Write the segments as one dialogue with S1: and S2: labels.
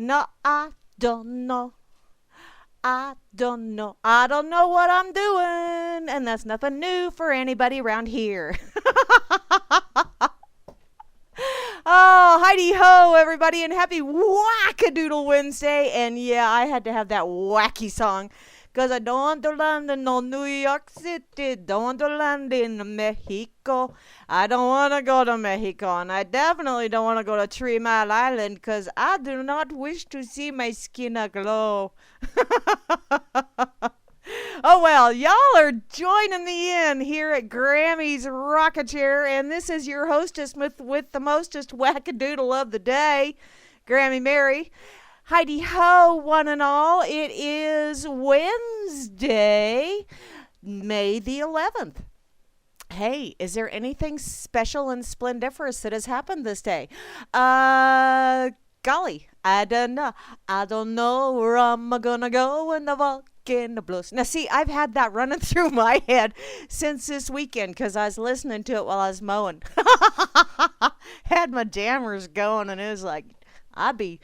S1: No, I don't know. I don't know. I don't know what I'm doing. And that's nothing new for anybody around here. Oh, Heidi ho, everybody, and happy Wackadoodle Wednesday. And yeah, I had to have that wacky song because I don't want to land in no New York City. Don't want to land in Mexico. I don't want to go to Mexico. And I definitely don't want to go to 3 Mile Island because I do not wish to see my skin aglow. Oh well, y'all are joining me in here at Grammy's Rocket Chair, and this is your hostess with the mostest wackadoodle of the day, Grammy Mary. Heidi ho, one and all. It is Wednesday, May the 11th. Hey, is there anything special and splendiferous that has happened this day? Golly, I don't know. I don't know where I'm gonna go when the volcano blows. Now, see, I've had that running through my head since this weekend because I was listening to it while I was mowing. Had my jammers going, and it was like I'd be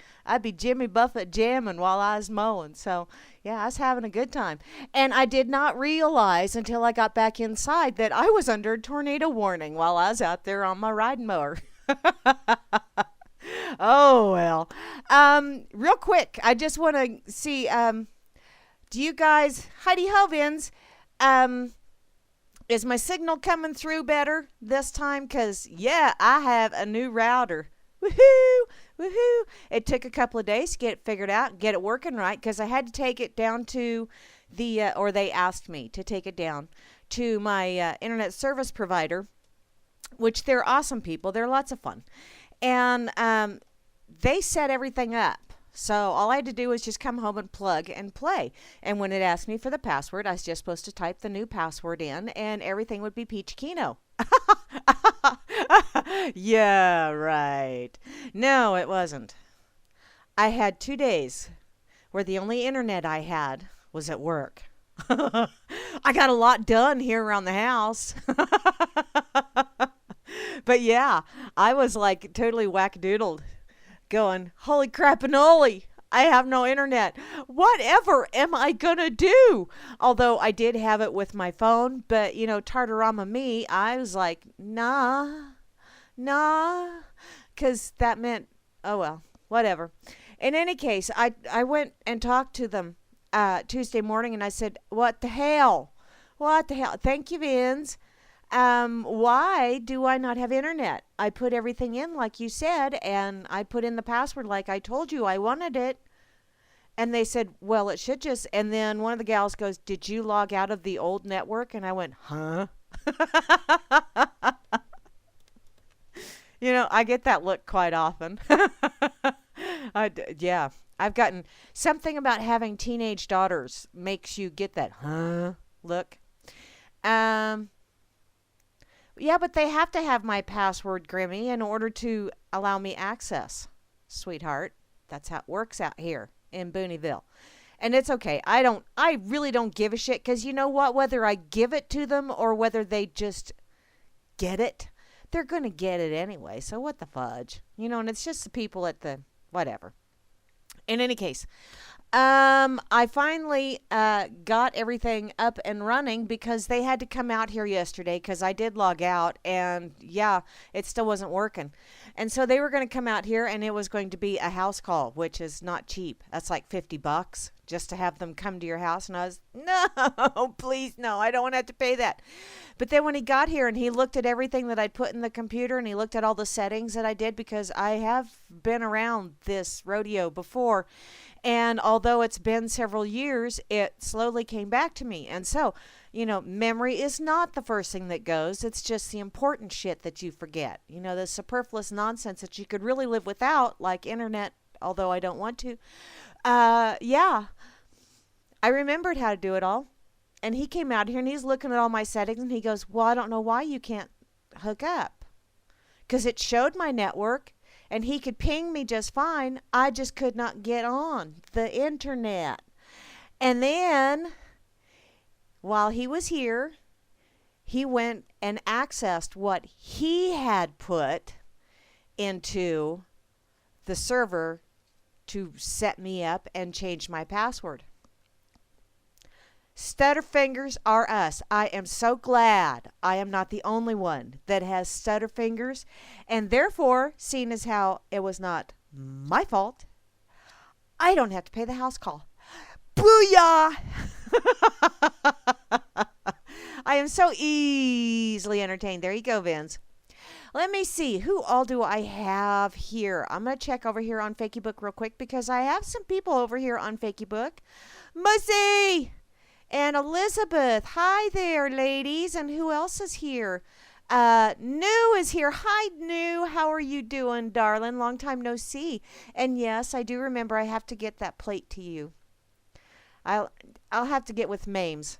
S1: Jimmy Buffett jamming while I was mowing. So yeah, I was having a good time, and I did not realize until I got back inside that I was under a tornado warning while I was out there on my riding mower. Oh well. Real quick, I just want to see. Do you guys, Heidi Hovins, is my signal coming through better this time? Cause yeah, I have a new router. Woohoo! Woohoo! It took a couple of days to get it figured out, get it working right, because I had to take it down to the, or they asked me to take it down to my internet service provider, which they're awesome people. They're lots of fun. And they set everything up. So all I had to do was just come home and plug and play. And when it asked me for the password, I was just supposed to type the new password in, and everything would be peachy keno. Yeah, right. No, it wasn't. I had 2 days where the only internet I had was at work. I got a lot done here around the house. But yeah, I was like totally whack-doodled, going, holy crap-a-noli, I have no internet. Whatever am I going to do? Although I did have it with my phone, but, Tartarama me, I was like, nah, because that meant, oh well, whatever. In any case, I went and talked to them Tuesday morning, and I said, what the hell? What the hell? Thank you, Vince. Why do I not have internet? I put everything in like you said, and I put in the password like I told you I wanted it. And they said, well, it should just, and then one of the gals goes, did you log out of the old network? And I went, huh? I get that look quite often. Yeah, I've gotten something about having teenage daughters makes you get that, huh? Look. Yeah, but they have to have my password, Grimmy, in order to allow me access, sweetheart. That's how it works out here in Booneyville. And it's okay. I really don't give a shit because you know what? Whether I give it to them or whether they just get it, they're going to get it anyway. So what the fudge? And it's just the people at the whatever. In any case, I finally got everything up and running because they had to come out here yesterday because I did log out and yeah, it still wasn't working. And so they were going to come out here and it was going to be a house call, which is not cheap. That's like $50 just to have them come to your house. And I was, no, please, no, I don't want to have to pay that. But then when he got here and he looked at everything that I'd put in the computer and he looked at all the settings that I did because I have been around this rodeo before. And although it's been several years, it slowly came back to me. And so, memory is not the first thing that goes. It's just the important shit that you forget. The superfluous nonsense that you could really live without, like internet, although I don't want to. Yeah, I remembered how to do it all. And he came out here and he's looking at all my settings and he goes, well, I don't know why you can't hook up. Because it showed my network. And he could ping me just fine. I just could not get on the internet. And then, while he was here, he went and accessed what he had put into the server to set me up and change my password. Stutter fingers are us. I am so glad I am not the only one that has stutter fingers, and therefore, seeing as how it was not my fault, I don't have to pay the house call. Booyah! I am so easily entertained. There you go, Vince. Let me see. Who all do I have here? I'm going to check over here on Fakeybook real quick because I have some people over here on Fakeybook. Mussy! And Elizabeth. Hi there, ladies. And who else is here? New is here. Hi, New. How are you doing, darling? Long time no see. And yes, I do remember I have to get that plate to you. I'll have to get with Mames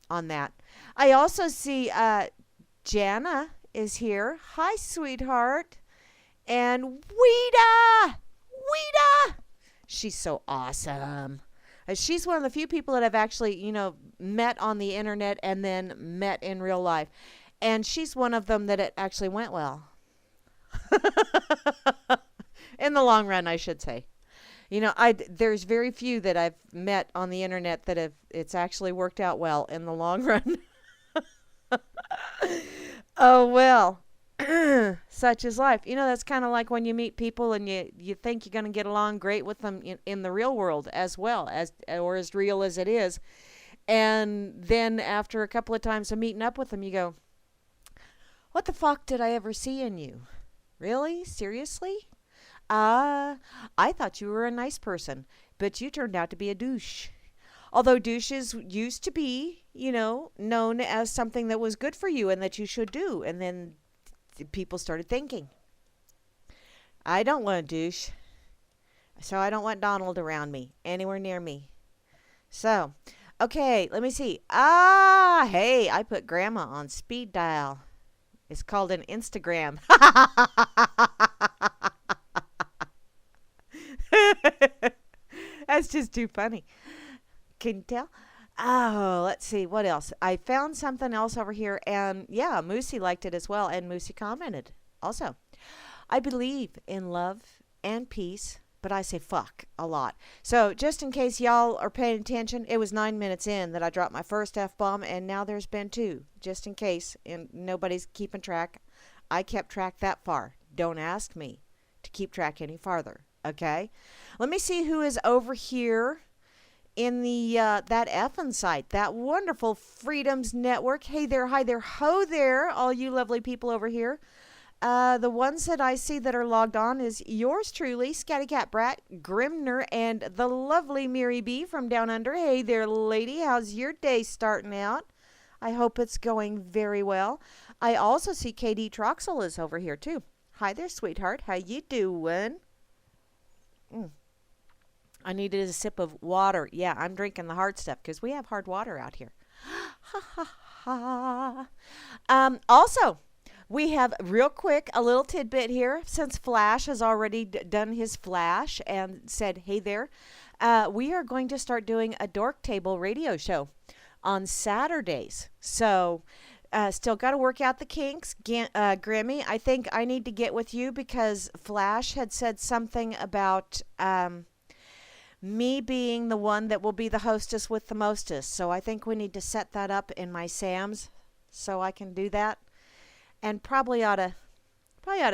S1: on that. I also see Jana is here. Hi, sweetheart. And Weeda! She's so awesome. She's one of the few people that I've actually, met on the internet and then met in real life. And she's one of them that it actually went well. In the long run, I should say. There's very few that I've met on the internet that it's actually worked out well in the long run. Oh, well, such is life. That's kind of like when you meet people and you think you're going to get along great with them in the real world as well, or as real as it is. And then after a couple of times of meeting up with them, you go, what the fuck did I ever see in you? Really? Seriously? I thought you were a nice person, but you turned out to be a douche. Although douches used to be, known as something that was good for you and that you should do. And then people started thinking, I don't want a douche. So I don't want Donald around me, anywhere near me. So, okay, let me see. Hey, I put Grandma on speed dial. It's called an Instagram. That's just too funny. Can you tell? Oh, let's see. What else? I found something else over here. And yeah, Moosey liked it as well. And Moosey commented also. I believe in love and peace, but I say fuck a lot. So just in case y'all are paying attention, it was 9 minutes in that I dropped my first F-bomb. And now there's been 2. Just in case. And nobody's keeping track. I kept track that far. Don't ask me to keep track any farther. Okay? Let me see who is over here in the that effing site, that wonderful Freedoms Network. Hey there, hi there, ho there, all you lovely people over here. The ones that I see that are logged on is yours truly, Scatty Cat Brat, Grimner, and the lovely Miri B from down under. Hey there, lady, how's your day starting out? I hope it's going very well. I also see KD Troxel is over here too. Hi there, sweetheart, how you doing? I needed a sip of water. Yeah, I'm drinking the hard stuff because we have hard water out here. Ha ha ha. Also, we have real quick a little tidbit here. Since Flash has already done his Flash and said, hey there, we are going to start doing a Dork Table radio show on Saturdays. So still got to work out the kinks. Grammy, I think I need to get with you because Flash had said something about me being the one that will be the hostess with the mostest. So I think we need to set that up in my Sam's so I can do that. And probably ought to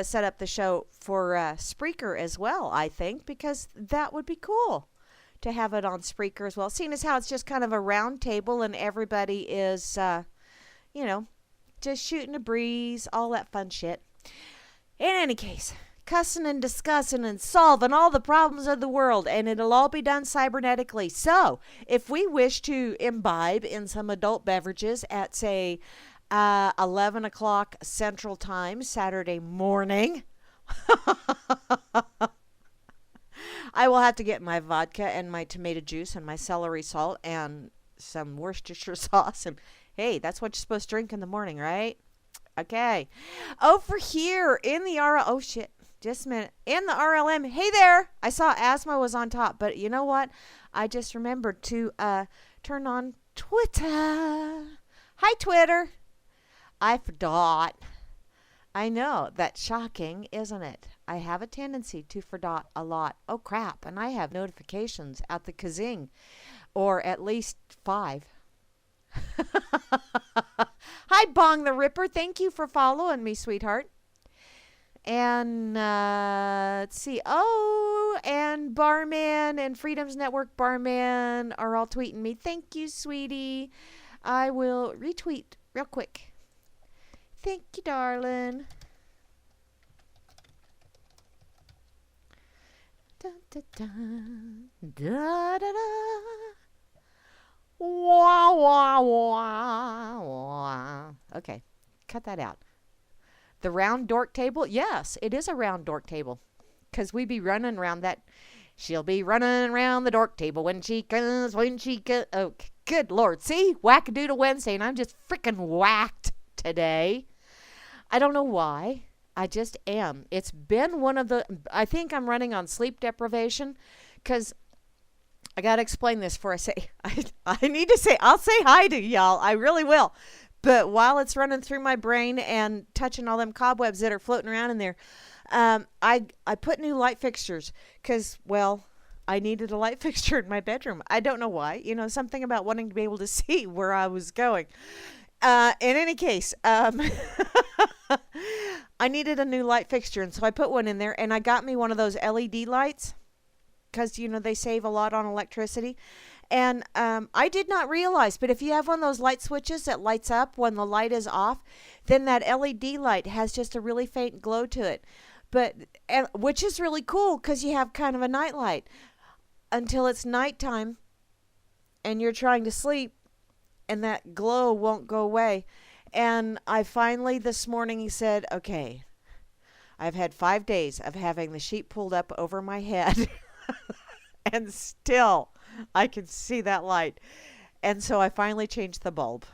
S1: set up the show for Spreaker as well, I think, because that would be cool to have it on Spreaker as well. Seeing as how it's just kind of a round table and everybody is, just shooting a breeze, all that fun shit. In any case, cussing and discussing and solving all the problems of the world, and it'll all be done cybernetically. So, if we wish to imbibe in some adult beverages at, say, 11 o'clock Central Time, Saturday morning, I will have to get my vodka and my tomato juice and my celery salt and some Worcestershire sauce. And hey, that's what you're supposed to drink in the morning, right? Okay. Over here in the oh shit. Just a minute. In the RLM, hey there. I saw Asthma was on top, but you know what? I just remembered to turn on Twitter. Hi, Twitter. I forgot. I know. That's shocking, isn't it? I have a tendency to forget a lot. Oh, crap. And I have notifications at the kazing, or at least 5. Hi, Bong the Ripper. Thank you for following me, sweetheart. And let's see. Oh, and Barman and Freedom's Network Barman are all tweeting me. Thank you, sweetie. I will retweet real quick. Thank you, darling. Dun, dun, dun. Da, da, da. Wah, wah, wah, wah. Okay, cut that out. The round dork table? Yes, it is a round dork table. Because we be running around that. She'll be running around the dork table when she comes, Oh, good Lord. See? Wackadoodle Wednesday, and I'm just freaking whacked today. I don't know why. I just am. It's been one of the... I think I'm running on sleep deprivation. Because I got to explain this before I say... I need to say... I'll say hi to y'all. I really will. But while it's running through my brain and touching all them cobwebs that are floating around in there, I put new light fixtures because, well, I needed a light fixture in my bedroom. I don't know why. You know, something about wanting to be able to see where I was going. In any case, I needed a new light fixture, and so I put one in there, and I got me one of those LED lights because, you know, they save a lot on electricity. And I did not realize, but if you have one of those light switches that lights up when the light is off, then that LED light has just a really faint glow to it. Which is really cool because you have kind of a night light until it's nighttime and you're trying to sleep and that glow won't go away. And I finally this morning said, okay, I've had 5 days of having the sheet pulled up over my head and still I can see that light. And so I finally changed the bulb.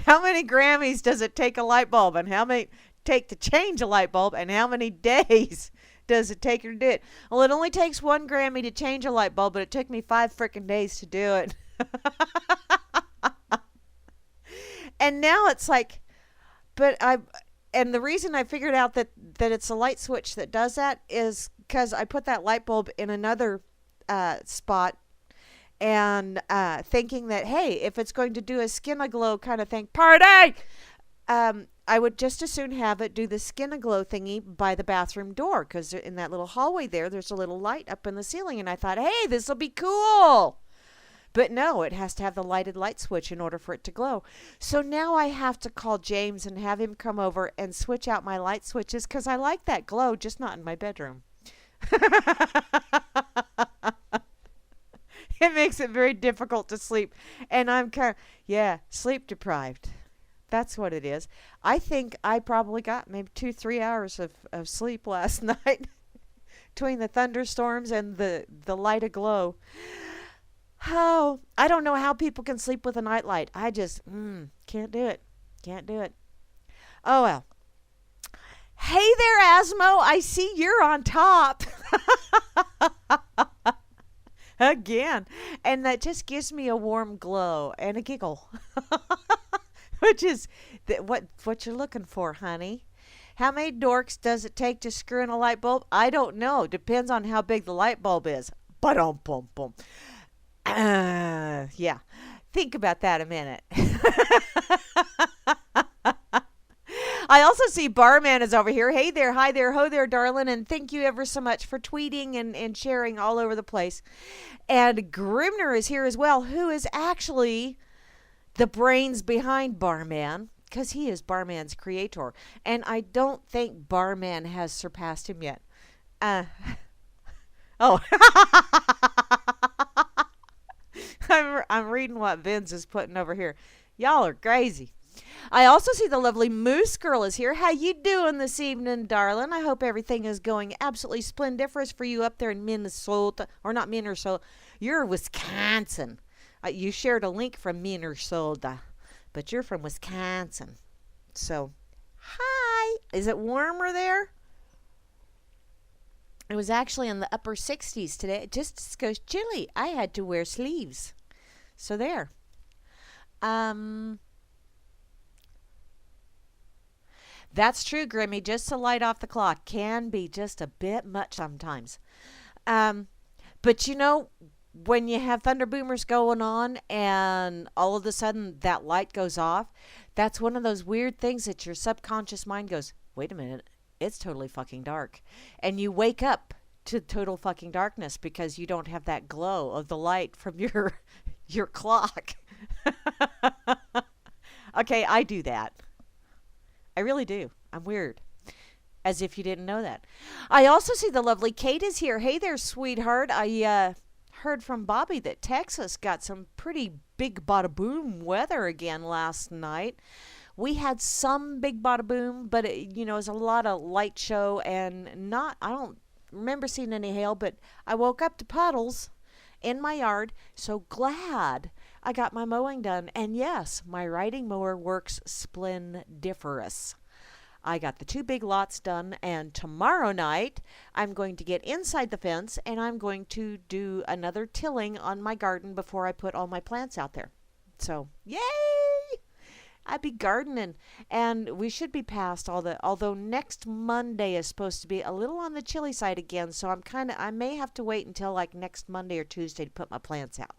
S1: How many Grammys does it take a light bulb? And how many take to change a light bulb? And how many days does it take her to do it? Well, it only takes 1 Grammy to change a light bulb, but it took me 5 freaking days to do it. And now it's like, and the reason I figured out that it's a light switch that does that is because I put that light bulb in another spot and thinking that, hey, if it's going to do a skin aglow kind of thing, party, I would just as soon have it do the skin aglow thingy by the bathroom door because in that little hallway there's a little light up in the ceiling. And I thought, hey, this will be cool. But no, it has to have the lighted light switch in order for it to glow. So now I have to call James and have him come over and switch out my light switches because I like that glow, just not in my bedroom. It makes it very difficult to sleep. And I'm sleep deprived. That's what it is. I think I probably got maybe 2-3 hours of sleep last night between the thunderstorms and the light aglow. Oh, I don't know how people can sleep with a nightlight. I just can't do it. Can't do it. Oh, well. Hey there, Asmo. I see you're on top. Again. And that just gives me a warm glow and a giggle. Which is what you're looking for, honey. How many dorks does it take to screw in a light bulb? I don't know. Depends on how big the light bulb is. Ba-dum-bum-bum. Yeah. Think about that a minute. I also see Barman is over here. Hey there, hi there, ho there, darling. And thank you ever so much for tweeting and sharing all over the place. And Grimner is here as well, who is actually the brains behind Barman, because he is Barman's creator. And I don't think Barman has surpassed him yet. Oh. I'm reading what Vince is putting over here. Y'all are crazy. I also see the lovely Moose Girl is here. How you doing this evening, darling? I hope everything is going absolutely splendiferous for you up there in Minnesota. Or not Minnesota. You're Wisconsin. You shared a link from Minnesota. But you're from Wisconsin. So, hi. Is it warmer there? It was actually in the upper 60s today. It just goes chilly. I had to wear sleeves. So there. That's true, Grimmy. Just a light off the clock can be just a bit much sometimes. Um, but when you have thunder boomers going on and all of a sudden that light goes off, that's one of those weird things that your subconscious mind goes, wait a minute, it's totally fucking dark. And you wake up to total fucking darkness because you don't have that glow of the light from your clock. Okay, I do that. I really do. I'm weird. As if you didn't know that. I also see the lovely Kate is here. Hey there, sweetheart. I heard from Bobby that Texas got some pretty big bada boom weather again last night. We had some big bada boom, but it was a lot of light show and I don't remember seeing any hail, but I woke up to puddles in my yard. So glad I got my mowing done. And yes, my riding mower works splendiferous. I got the 2 big lots done, and tomorrow night I'm going to get inside the fence and I'm going to do another tilling on my garden before I put all my plants out there. So, yay! I'd be gardening, and we should be past although next Monday is supposed to be a little on the chilly side again, so I may have to wait until like next Monday or Tuesday to put my plants out.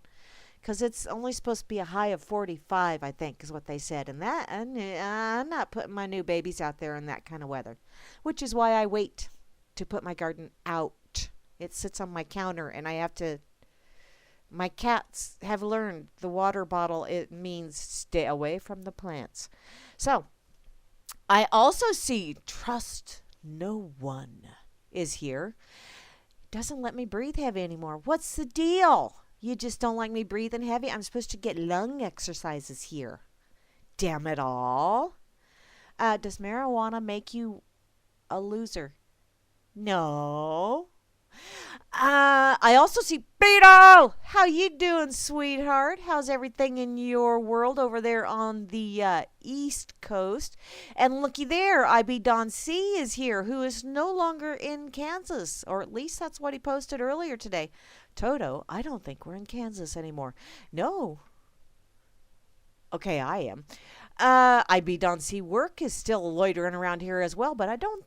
S1: Because it's only supposed to be a high of 45, I think, is what they said. And I'm not putting my new babies out there in that kind of weather. Which is why I wait to put my garden out. It sits on my counter, and my cats have learned the water bottle, it means stay away from the plants. So, I also see Trust No One is here. Doesn't let me breathe heavy anymore. What's the deal? You just don't like me breathing heavy? I'm supposed to get lung exercises here. Damn it all. Does marijuana make you a loser? No. I also see Beetle. How you doing, sweetheart? How's everything in your world over there on the East Coast? And looky there, IB Don C is here, who is no longer in Kansas, or at least that's what he posted earlier today. Toto, I don't think we're in Kansas anymore. No. Okay, I am. IB Don C work is still loitering around here as well, but I don't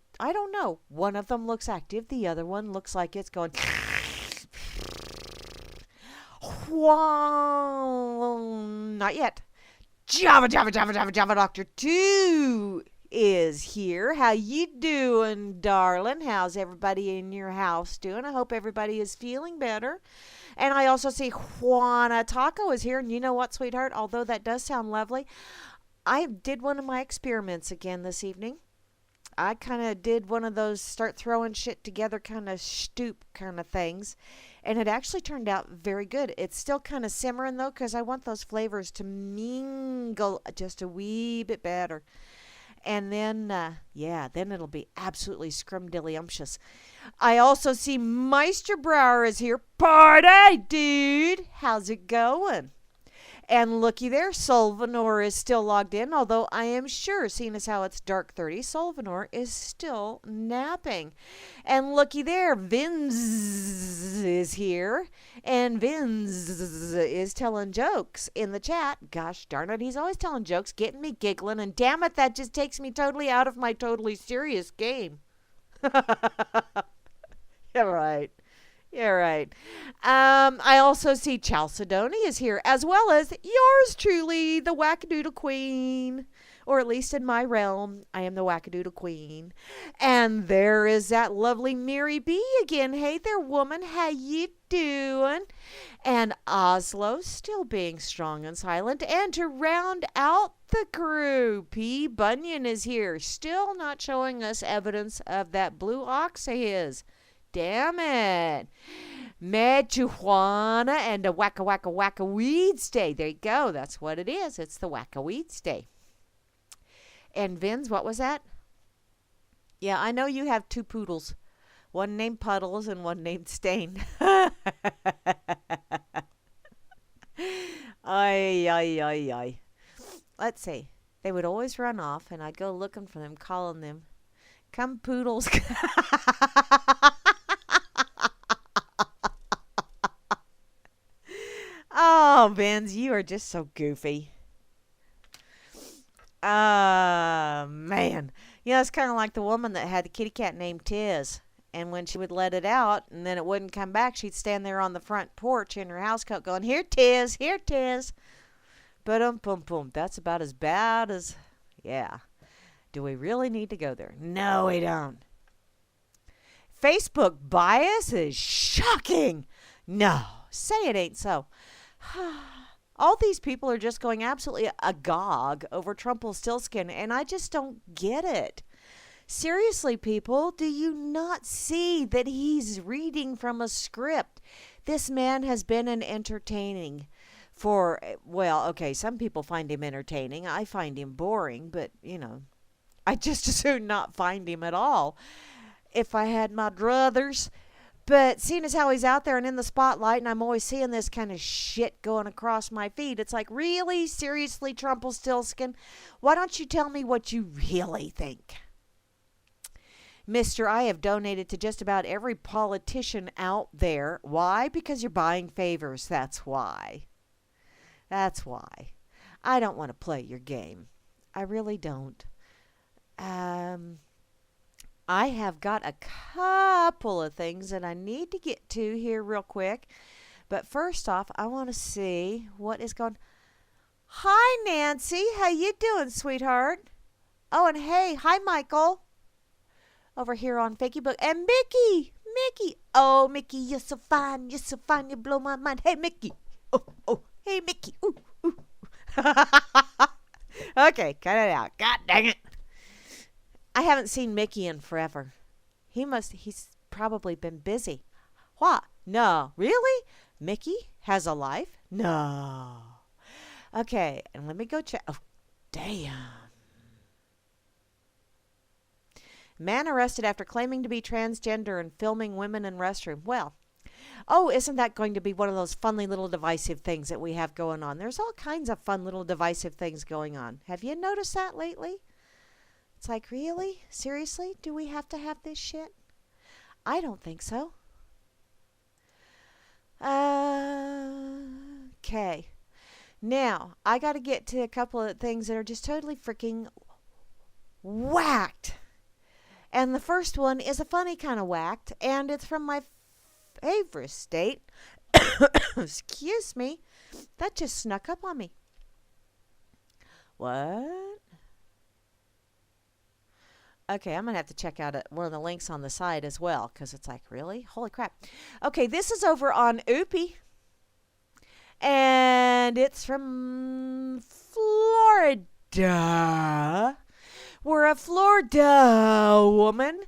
S1: know. One of them looks active. The other one looks like it's going. Not yet. Java Doctor 2 is here. How you doing, darling? How's everybody in your house doing? I hope everybody is feeling better. And I also see Juana Taco is here. And you know what, sweetheart? Although that does sound lovely, I did one of my experiments again this evening. I kind of did one of those start throwing shit together kind of stoop kind of things. And it actually turned out very good. It's still kind of simmering, though, because I want those flavors to mingle just a wee bit better. And then, then it'll be absolutely scrumdiddlyumptious. I also see Meister Brower is here. Party, dude! How's it going? And looky there, Solvanor is still logged in, although I am sure, seeing as how it's dark 30, Solvanor is still napping. And looky there, Vinz is here, and Vinz is telling jokes in the chat. Gosh darn it, he's always telling jokes, getting me giggling, and damn it, that just takes me totally out of my totally serious game. Yeah, right. Yeah, right. I also see Chalcedony is here, as well as yours truly, the Wackadoodle Queen. Or at least in my realm, I am the Wackadoodle Queen. And there is that lovely Mary B again. Hey there, woman. How you doing? And Oslo still being strong and silent. And to round out the crew, P. Bunyan is here, still not showing us evidence of that blue ox of his. Damn it. Marijuana and a wacka weeds day. There you go. That's what it is. It's the wacka weeds day. And Vince, what was that? Yeah, I know you have 2 poodles. One named Puddles and one named Stain. Ay. Let's see. They would always run off, and I'd go looking for them, calling them, come poodles. Oh, Vince, you are just so goofy. Man. You know, it's kind of like the woman that had the kitty cat named Tiz. And when she would let it out and then it wouldn't come back, she'd stand there on the front porch in her housecoat going, "Here, Tiz, here, Tiz." Boom. That's about as bad as, yeah. Do we really need to go there? No, we don't. Facebook bias is shocking. No, say it ain't so. All these people are just going absolutely agog over Trumpelstiltskin, and I just don't get it. Seriously, people, do you not see that he's reading from a script? This man has been an entertaining for, well, okay, some people find him entertaining. I find him boring, but, I just as soon not find him at all if I had my druthers. But seeing as how he's out there and in the spotlight, and I'm always seeing this kind of shit going across my feed, it's like, really? Seriously, Trumpelstiltskin? Why don't you tell me what you really think? Mister, I have donated to just about every politician out there. Why? Because you're buying favors. That's why. That's why. I don't want to play your game. I really don't. I have got a couple of things that I need to get to here real quick. But first off, I want to see what is going. Hi, Nancy. How you doing, sweetheart? Oh, and hey, hi, Michael. Over here on Facebook. And Mickey. Oh, Mickey, you're so fine. You blow my mind. Hey, Mickey. Oh, hey, Mickey. Ooh. Okay, cut it out. God dang it. I haven't seen Mickey in forever. He's probably been busy. What? No. Really? Mickey has a life? No. Okay, and let me go check. Oh, damn. Man arrested after claiming to be transgender and filming women in restroom. Well, isn't that going to be one of those funny little divisive things that we have going on? There's all kinds of fun little divisive things going on. Have you noticed that lately? It's like, really? Seriously? Do we have to have this shit? I don't think so. Okay. Now, I got to get to a couple of things that are just totally freaking whacked. And the first one is a funny kind of whacked, and it's from my favorite state. Excuse me. That just snuck up on me. What? Okay, I'm going to have to check out one of the links on the side as well, because it's like, really? Holy crap. Okay, this is over on Oopie, and it's from Florida, where a Florida woman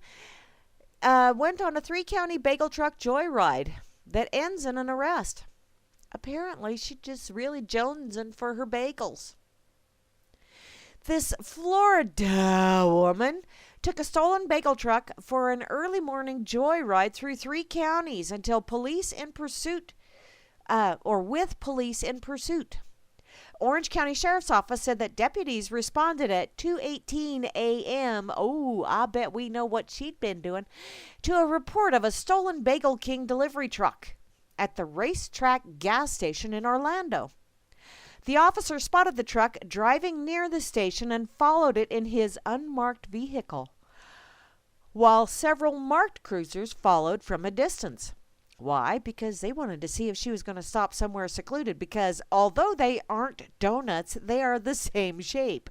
S1: went on a 3-county bagel truck joyride that ends in an arrest. Apparently, she just really jonesing for her bagels. This Florida woman took a stolen bagel truck for an early morning joyride through 3 counties until police in pursuit, with police in pursuit. Orange County Sheriff's Office said that deputies responded at 2:18 a.m. Oh, I bet we know what she'd been doing. To a report of a stolen Bagel King delivery truck at the Racetrack gas station in Orlando. The officer spotted the truck driving near the station and followed it in his unmarked vehicle, while several marked cruisers followed from a distance. Why? Because they wanted to see if she was going to stop somewhere secluded, because although they aren't donuts, they are the same shape.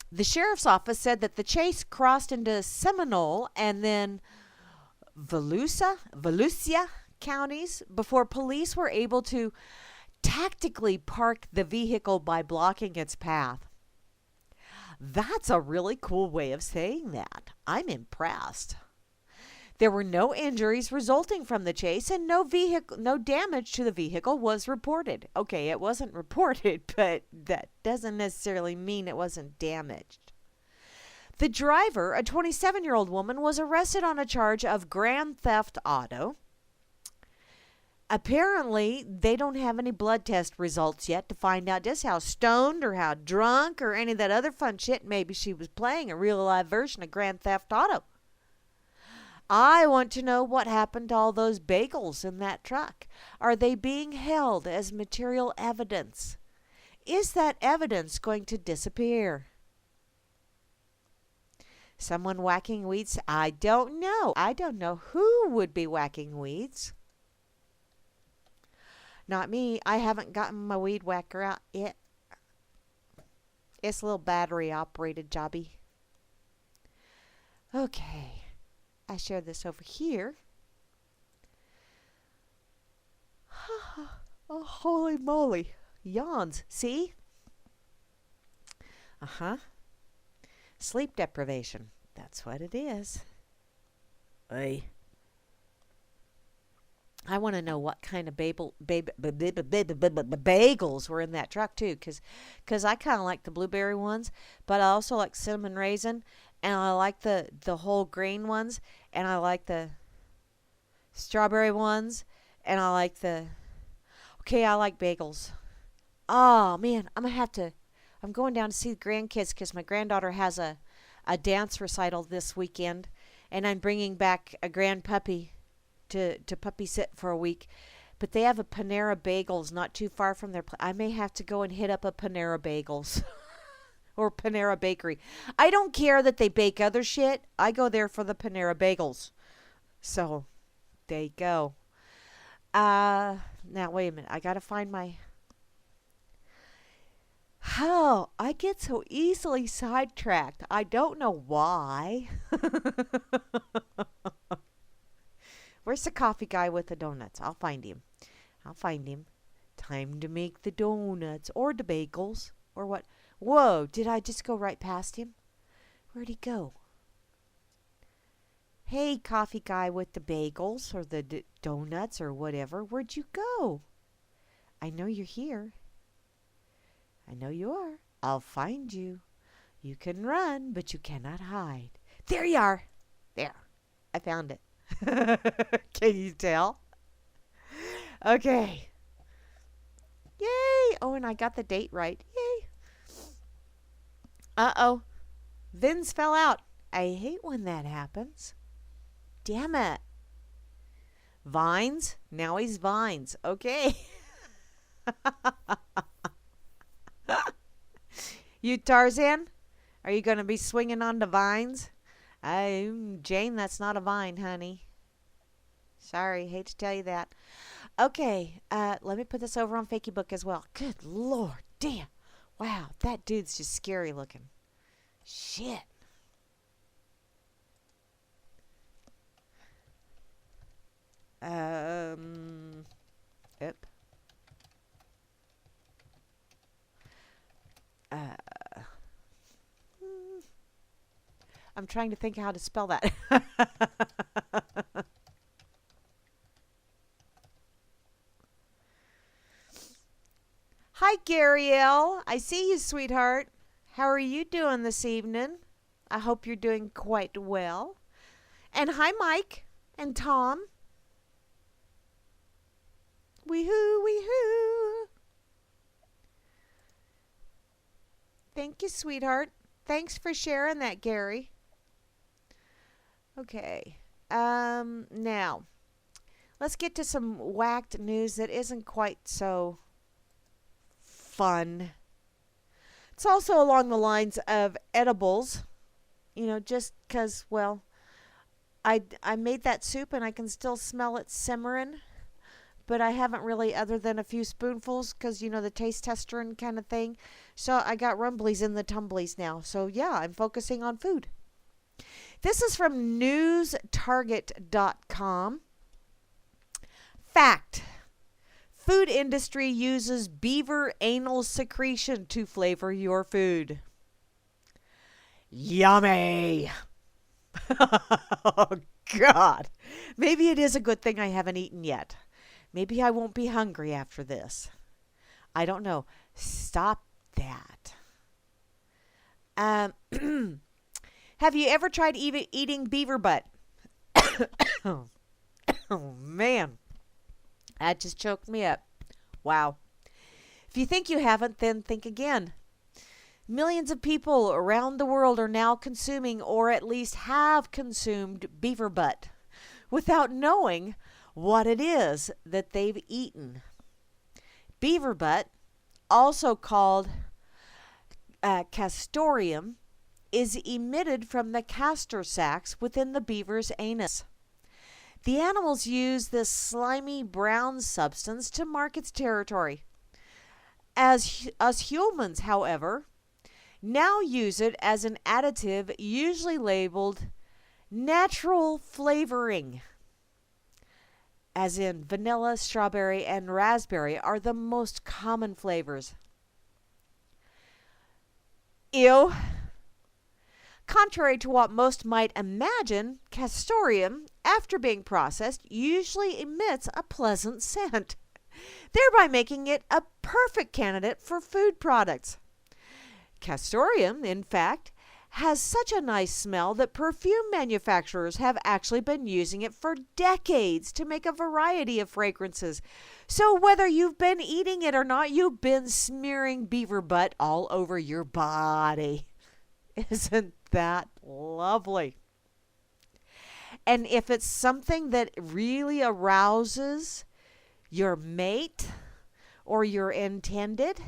S1: The sheriff's office said that the chase crossed into Seminole and then Volusia counties before police were able to tactically park the vehicle by blocking its path. That's a really cool way of saying that. I'm impressed. There were no injuries resulting from the chase, and no damage to the vehicle was reported. Okay, it wasn't reported, but that doesn't necessarily mean it wasn't damaged. The driver, a 27-year-old woman, was arrested on a charge of grand theft auto. Apparently, they don't have any blood test results yet to find out just how stoned or how drunk or any of that other fun shit maybe she was playing a real live version of Grand Theft Auto. I want to know what happened to all those bagels in that truck. Are they being held as material evidence? Is that evidence going to disappear? Someone whacking weeds? I don't know. I don't know who would be whacking weeds. Not me. I haven't gotten my weed whacker out yet. It's a little battery operated jobby. Okay. I share this over here. Oh, holy moly. Yawns. See? Uh-huh. Sleep deprivation. That's what it is. Hey. I want to know what kind of bagels were in that truck too, because I kind of like the blueberry ones, but I also like cinnamon raisin, and I like the whole grain ones, and I like the strawberry ones, and I like I like bagels. Oh man, I'm going down to see the grandkids because my granddaughter has a dance recital this weekend, and I'm bringing back a grandpuppy to puppy sit for a week. But they have a Panera Bagels not too far from their place. I may have to go and hit up a Panera Bagels or Panera Bakery. I don't care that they bake other shit. I go there for the Panera Bagels. So, there you go. Now, wait a minute. I got to find my... Oh, I get so easily sidetracked. I don't know why. Where's the coffee guy with the donuts? I'll find him. Time to make the donuts or the bagels or what? Whoa, did I just go right past him? Where'd he go? Hey, coffee guy with the bagels or the donuts or whatever. Where'd you go? I know you're here. I know you are. I'll find you. You can run, but you cannot hide. There you are. There. I found it. Can you tell? Okay. Yay. Oh, and I got the date right. Yay. Uh-oh. Vince fell out. I hate when that happens. Damn it. Vines? Now he's Vines. Okay. You Tarzan? Are you going to be swinging on the vines? Jane, that's not a vine, honey. Sorry, hate to tell you that. Okay, let me put this over on Fakey Book as well. Good Lord, damn. Wow, that dude's just scary looking. Shit. Yep. I'm trying to think how to spell that. Hi, Gary L. I see you, sweetheart. How are you doing this evening? I hope you're doing quite well. And hi, Mike and Tom. Wee-hoo, wee-hoo. Thank you, sweetheart. Thanks for sharing that, Gary. Okay. Now, let's get to some whacked news that isn't quite so fun. It's also along the lines of edibles. You know, just because, well, I made that soup and I can still smell it simmering. But I haven't really, other than a few spoonfuls, because, you know, the taste tester and kind of thing. So I got rumblies in the tumblies now. So, yeah, I'm focusing on food. This is from newstarget.com. Fact. Food industry uses beaver anal secretion to flavor your food. Yummy. Oh, God. Maybe it is a good thing I haven't eaten yet. Maybe I won't be hungry after this. I don't know. Stop that. Have you ever tried eating beaver butt? Oh, man. That just choked me up. Wow. If you think you haven't, then think again. Millions of people around the world are now consuming, or at least have consumed, beaver butt without knowing what it is that they've eaten. Beaver butt, also called castoreum, is emitted from the castor sacs within the beaver's anus. The animals use this slimy brown substance to mark its territory. As us humans, however, now use it as an additive usually labeled natural flavoring, as in vanilla, strawberry, and raspberry are the most common flavors. Ew. Contrary to what most might imagine, castoreum, after being processed, usually emits a pleasant scent, thereby making it a perfect candidate for food products. Castoreum, in fact, has such a nice smell that perfume manufacturers have actually been using it for decades to make a variety of fragrances. So whether you've been eating it or not, you've been smearing beaver butt all over your body. Isn't that lovely? And if it's something that really arouses your mate or your intended,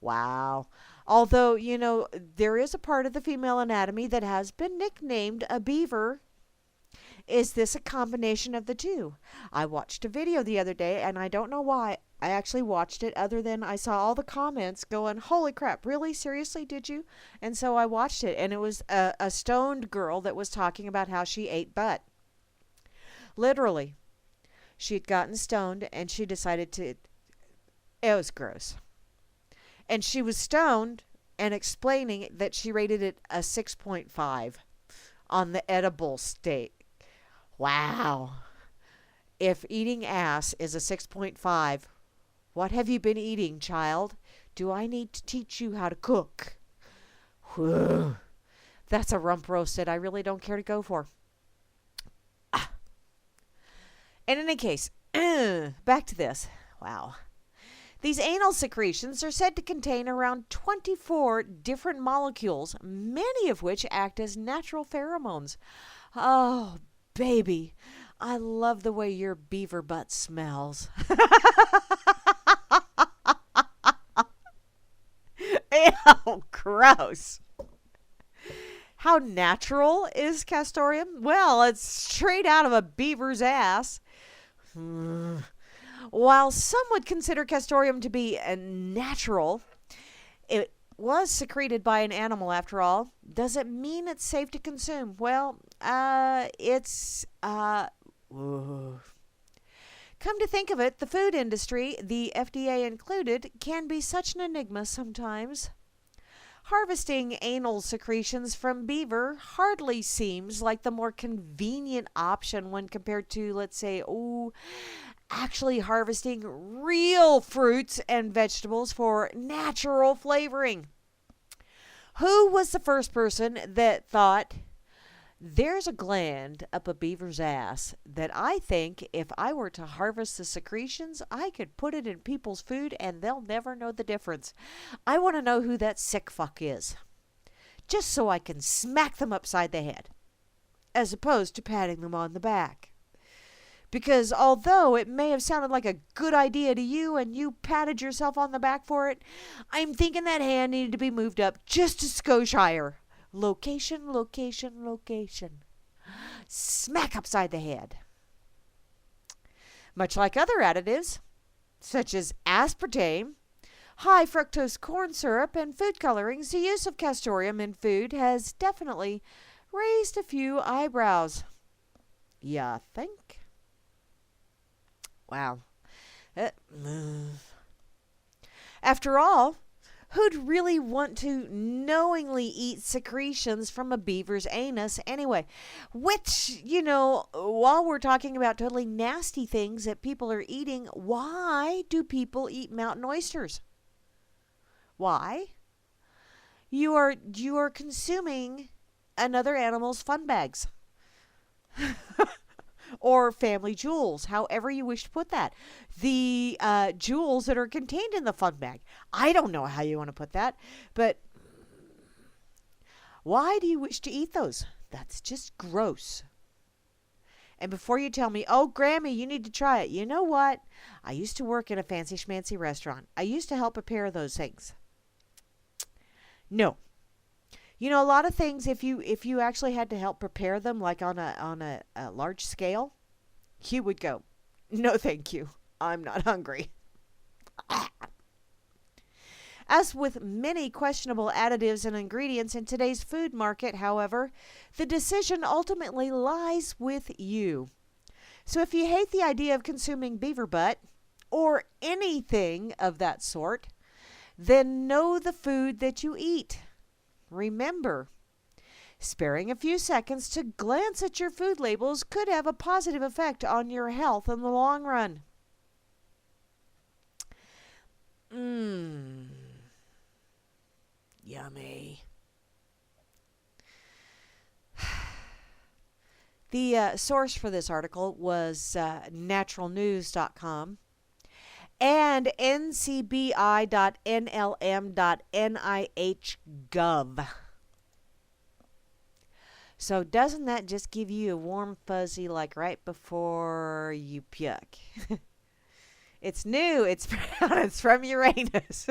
S1: wow. Although, there is a part of the female anatomy that has been nicknamed a beaver. Is this a combination of the two? I watched a video the other day, and I don't know why I actually watched it other than I saw all the comments going, holy crap, really? Seriously, did you? And so I watched it, and it was a stoned girl that was talking about how she ate butt. Literally. She had gotten stoned, and she decided to... It was gross. And she was stoned and explaining that she rated it a 6.5 on the edible state. Wow. If eating ass is a 6.5, what have you been eating, child? Do I need to teach you how to cook? Whew. That's a rump roasted I really don't care to go for. In any case, back to this. Wow. These anal secretions are said to contain around 24 different molecules, many of which act as natural pheromones. Oh, baby, I love the way your beaver butt smells. Ew, gross. How natural is castoreum? Well, it's straight out of a beaver's ass. While some would consider castoreum to be natural, it was secreted by an animal after all. Does it mean it's safe to consume? Well, it's... Come to think of it, the food industry, the FDA included, can be such an enigma sometimes. Harvesting anal secretions from beaver hardly seems like the more convenient option when compared to, let's say, actually harvesting real fruits and vegetables for natural flavoring. Who was the first person that thought, there's a gland up a beaver's ass that I think if I were to harvest the secretions, I could put it in people's food and they'll never know the difference. I want to know who that sick fuck is, just so I can smack them upside the head, as opposed to patting them on the back. Because although it may have sounded like a good idea to you and you patted yourself on the back for it, I'm thinking that hand needed to be moved up just a skosh higher. Location, location, location. Smack upside the head. Much like other additives, such as aspartame, high fructose corn syrup, and food colorings, the use of castoreum in food has definitely raised a few eyebrows. Ya think? Wow. After all, who'd really want to knowingly eat secretions from a beaver's anus anyway? Which, while we're talking about totally nasty things that people are eating, why do people eat mountain oysters? Why? You are consuming another animal's fun bags. Or family jewels, however you wish to put that. The jewels that are contained in the fun bag. I don't know how you want to put that, but why do you wish to eat those? That's just gross. And before you tell me, oh, Grammy, you need to try it. You know what? I used to work in a fancy schmancy restaurant. I used to help prepare those things. No. You know, a lot of things, if you actually had to help prepare them, like on a large scale, you would go, no, thank you. I'm not hungry. As with many questionable additives and ingredients in today's food market, however, the decision ultimately lies with you. So if you hate the idea of consuming beaver butt or anything of that sort, then know the food that you eat. Remember, sparing a few seconds to glance at your food labels could have a positive effect on your health in the long run. Yummy. The source for this article was naturalnews.com and ncbi.nlm.nih.gov. So doesn't that just give you a warm fuzzy like right before you puke? It's new. It's from Uranus.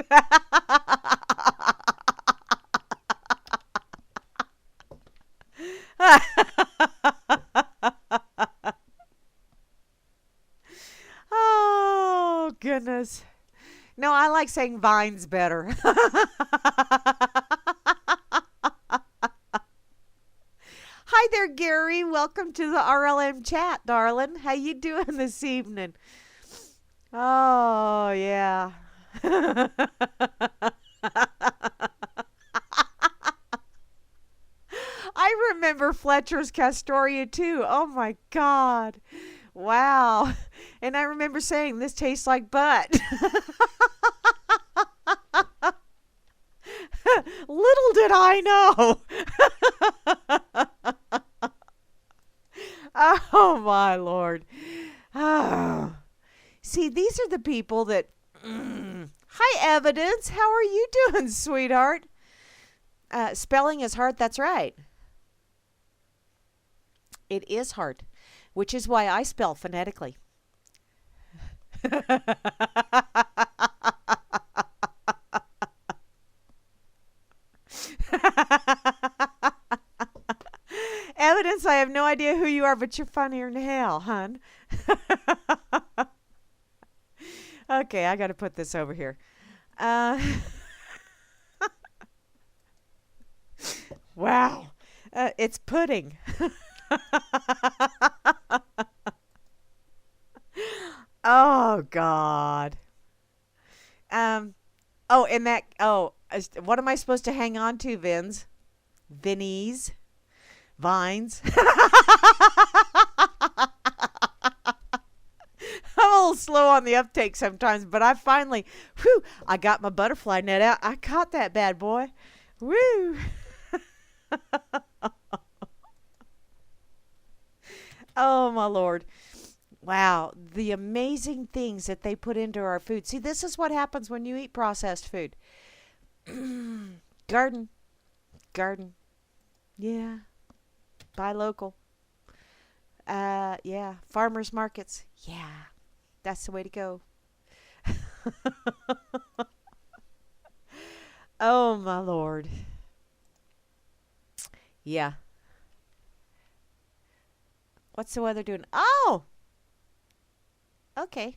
S1: Oh, goodness. No, I like saying vines better. Hi there, Gary. Welcome to the RLM chat, darling. How you doing this evening? Oh, yeah. I remember Fletcher's Castoria too. Oh my God. Wow. And I remember saying, this tastes like butt. Little did I know. Oh my Lord. Oh. See, these are the people that... Hi, Evidence. How are you doing, sweetheart? Spelling is hard. That's right. It is hard, which is why I spell phonetically. Evidence, I have no idea who you are, but you're funnier than hell, hon. Okay, I got to put this over here. Wow. It's pudding. Oh, God. Oh, and that, what am I supposed to hang on to, Vins? Vinnies? Vines? I'm a little slow on the uptake sometimes, but I finally, I got my butterfly net out. I caught that bad boy. Woo! Oh, my Lord. Wow, the amazing things that they put into our food. See, this is what happens when you eat processed food. Garden. Yeah. Buy local. Yeah. Farmers markets. Yeah. That's the way to go. Oh, my Lord. Yeah. What's the weather doing? Oh! Okay.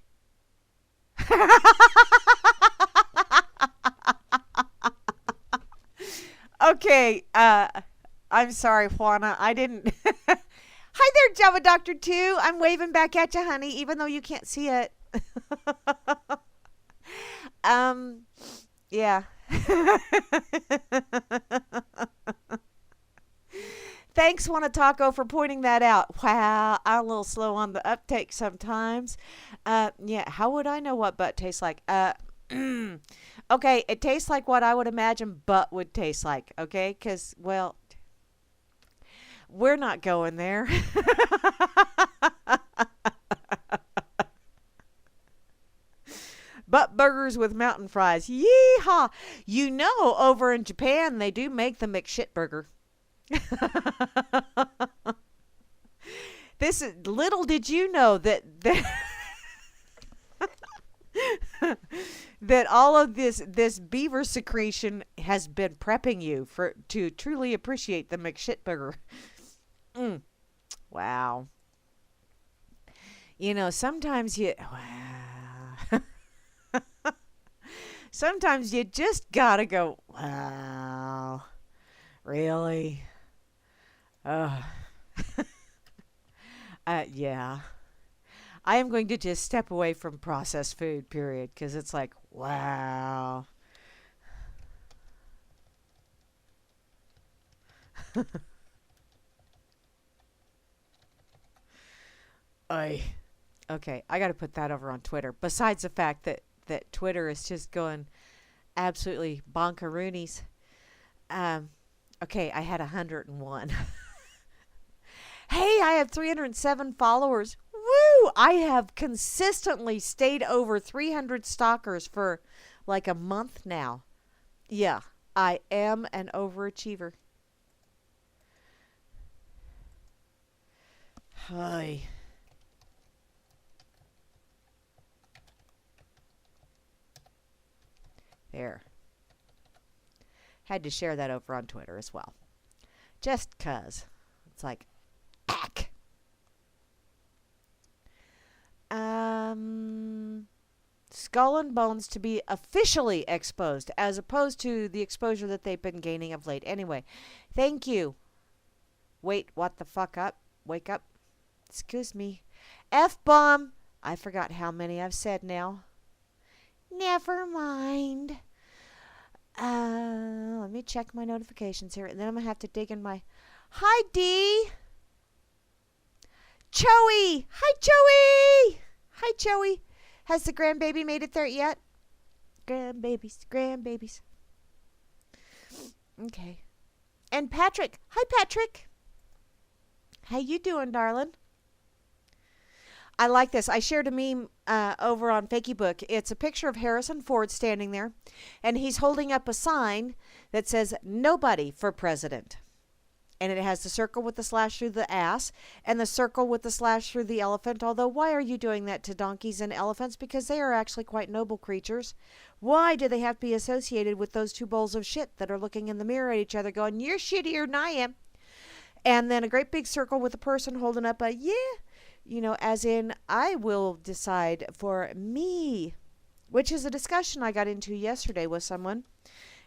S1: Okay. I'm sorry, Juana. I didn't. Hi there, Java Doctor 2. I'm waving back at you, honey, even though you can't see it. Yeah. Thanks, Wanna Taco, for pointing that out. Wow, I'm a little slow on the uptake sometimes. Yeah, how would I know what butt tastes like? Okay, it tastes like what I would imagine butt would taste like, okay? Because, well, we're not going there. Butt burgers with mountain fries. Yeehaw! You know, over in Japan, they do make the McShit burger. This is, little did you know that that all of this beaver secretion has been prepping you for to truly appreciate the McShitburger. Wow. Sometimes wow. Sometimes you just gotta go, wow, really? Uh, yeah. I am going to just step away from processed food, period, because it's like, wow. I Okay, I got to put that over on Twitter. Besides the fact that Twitter is just going absolutely bonkaroonies. Um, okay, I had 101. Hey, I have 307 followers. Woo! I have consistently stayed over 300 stalkers for like a month now. Yeah, I am an overachiever. Hi. There. Had to share that over on Twitter as well. Just 'cause. It's like, ack. Skull and Bones to be officially exposed as opposed to the exposure that they've been gaining of late. Anyway, thank you. Wait, what the fuck up? Wake up. Excuse me. F-bomb. I forgot how many I've said now. Never mind. Let me check my notifications here, and then I'm going to have to dig in my... Hi, Dee. Joey. Hi, Joey. Hi, Joey. Has the grandbaby made it there yet? Grandbabies. Okay. And Patrick. Hi, Patrick. How you doing, darling? I like this. I shared a meme over on Fakeybook. It's a picture of Harrison Ford standing there, and he's holding up a sign that says, "Nobody for president." And it has the circle with the slash through the ass and the circle with the slash through the elephant. Although, why are you doing that to donkeys and elephants? Because they are actually quite noble creatures. Why do they have to be associated with those two bowls of shit that are looking in the mirror at each other going, "You're shittier than I am"? And then a great big circle with a person holding up a, yeah, as in, I will decide for me, which is a discussion I got into yesterday with someone.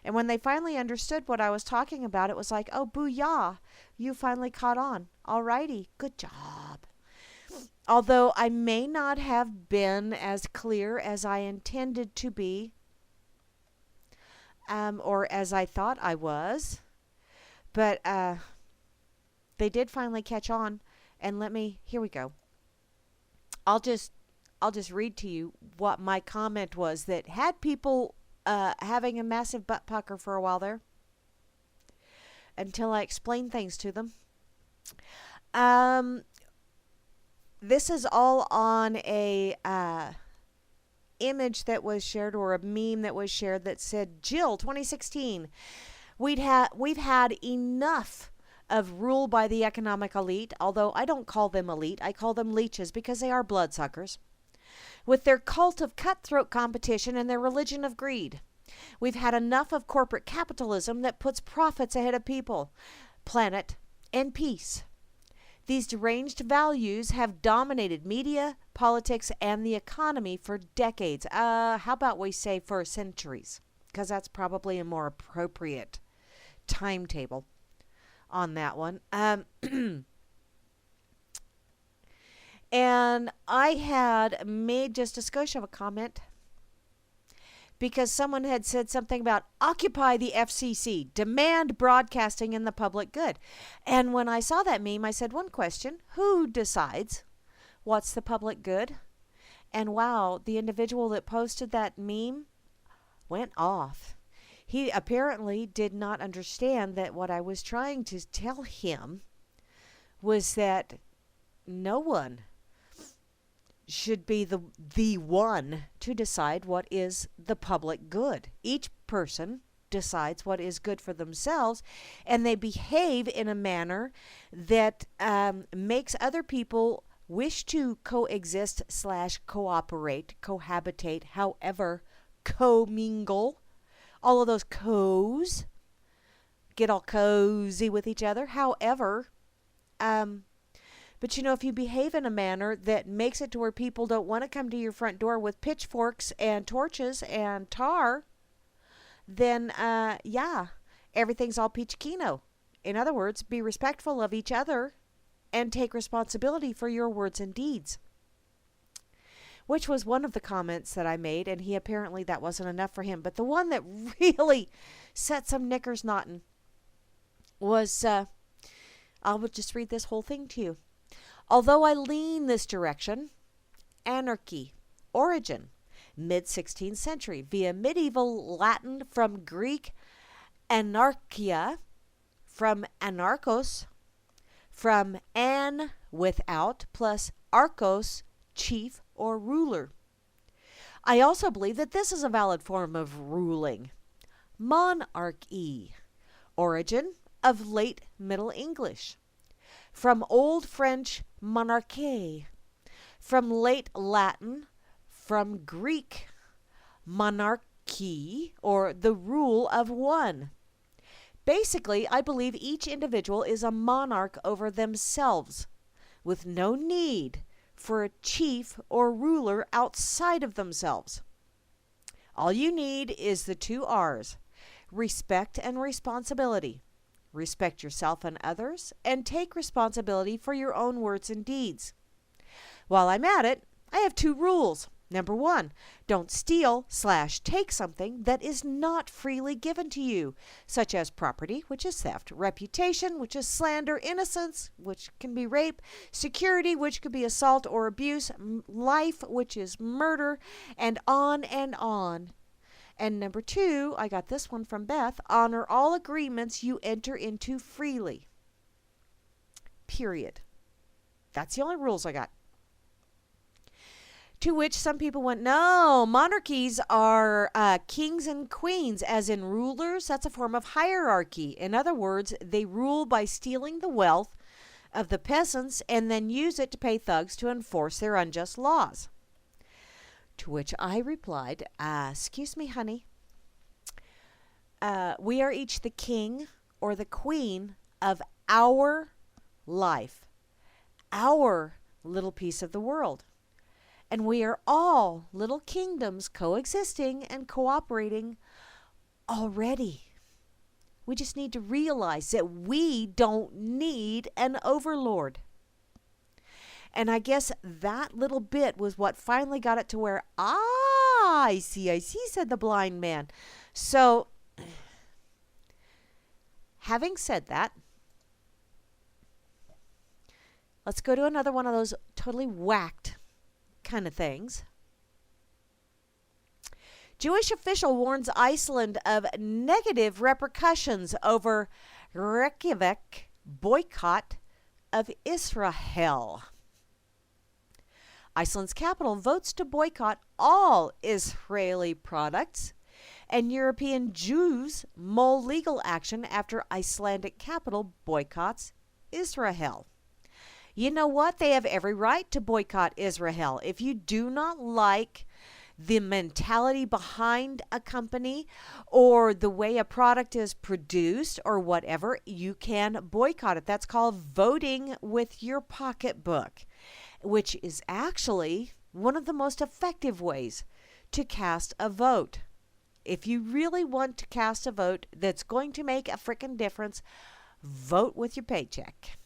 S1: And when they finally understood what I was talking about, it was like, oh, booyah, you finally caught on. Alrighty, good job. Although I may not have been as clear as I intended to be, or as I thought I was, but they did finally catch on. And here we go. I'll just read to you what my comment was that had people having a massive butt pucker for a while there until I explained things to them. This is all on a image that was shared, or a meme that was shared, that said, Jill 2016, we've had enough of rule by the economic elite, although I don't call them elite, I call them leeches because they are bloodsuckers, with their cult of cutthroat competition and their religion of greed. We've had enough of corporate capitalism that puts profits ahead of people, planet, and peace. These deranged values have dominated media, politics, and the economy for decades. How about we say for centuries? Because that's probably a more appropriate timetable on that one. And I had made just a skosh of a comment because someone had said something about occupy the FCC, demand broadcasting in the public good. And when I saw that meme, I said, one question, who decides what's the public good? And wow, the individual that posted that meme went off. He apparently did not understand that what I was trying to tell him was that no one should be the one to decide what is the public good. Each person decides what is good for themselves, and they behave in a manner that makes other people wish to coexist / cooperate, cohabitate, however, commingle, all of those co's, get all cozy with each other. However, but if you behave in a manner that makes it to where people don't want to come to your front door with pitchforks and torches and tar, then everything's all peach kino. In other words, be respectful of each other and take responsibility for your words and deeds. Which was one of the comments that I made, and that wasn't enough for him. But the one that really set some knickers knotting was, I will just read this whole thing to you. Although I lean this direction, anarchy, origin, mid-16th century, via medieval Latin from Greek anarchia, from anarchos, from an, without, plus archos, chief or ruler. I also believe that this is a valid form of ruling. Monarchy, origin of late Middle English. From Old French monarché, from late Latin, from Greek monarchy, or the rule of one. Basically, I believe each individual is a monarch over themselves, with no need for a chief or ruler outside of themselves. All you need is the 2 R's, respect and responsibility. Respect yourself and others, and take responsibility for your own words and deeds. While I'm at it, I have 2 rules. Number 1, don't steal/take something that is not freely given to you, such as property, which is theft, reputation, which is slander, innocence, which can be rape, security, which could be assault or abuse, life, which is murder, and on and on. And number 2, I got this one from Beth, honor all agreements you enter into freely. Period. That's the only rules I got. To which some people went, no, monarchies are kings and queens, as in rulers. That's a form of hierarchy. In other words, they rule by stealing the wealth of the peasants and then use it to pay thugs to enforce their unjust laws. To which I replied, excuse me, honey. We are each the king or the queen of our life, our little piece of the world. And we are all little kingdoms coexisting and cooperating already. We just need to realize that we don't need an overlord. And I guess that little bit was what finally got it to where, I see, said the blind man. So, having said that, let's go to another one of those totally whacked kind of things. Jewish official warns Iceland of negative repercussions over Reykjavik boycott of Israel. Iceland's capital votes to boycott all Israeli products, and European Jews mull legal action after Icelandic capital boycotts Israel. You know what? They have every right to boycott Israel. If you do not like the mentality behind a company or the way a product is produced or whatever, you can boycott it. That's called voting with your pocketbook, which is actually one of the most effective ways to cast a vote. If you really want to cast a vote that's going to make a frickin' difference, vote with your paycheck.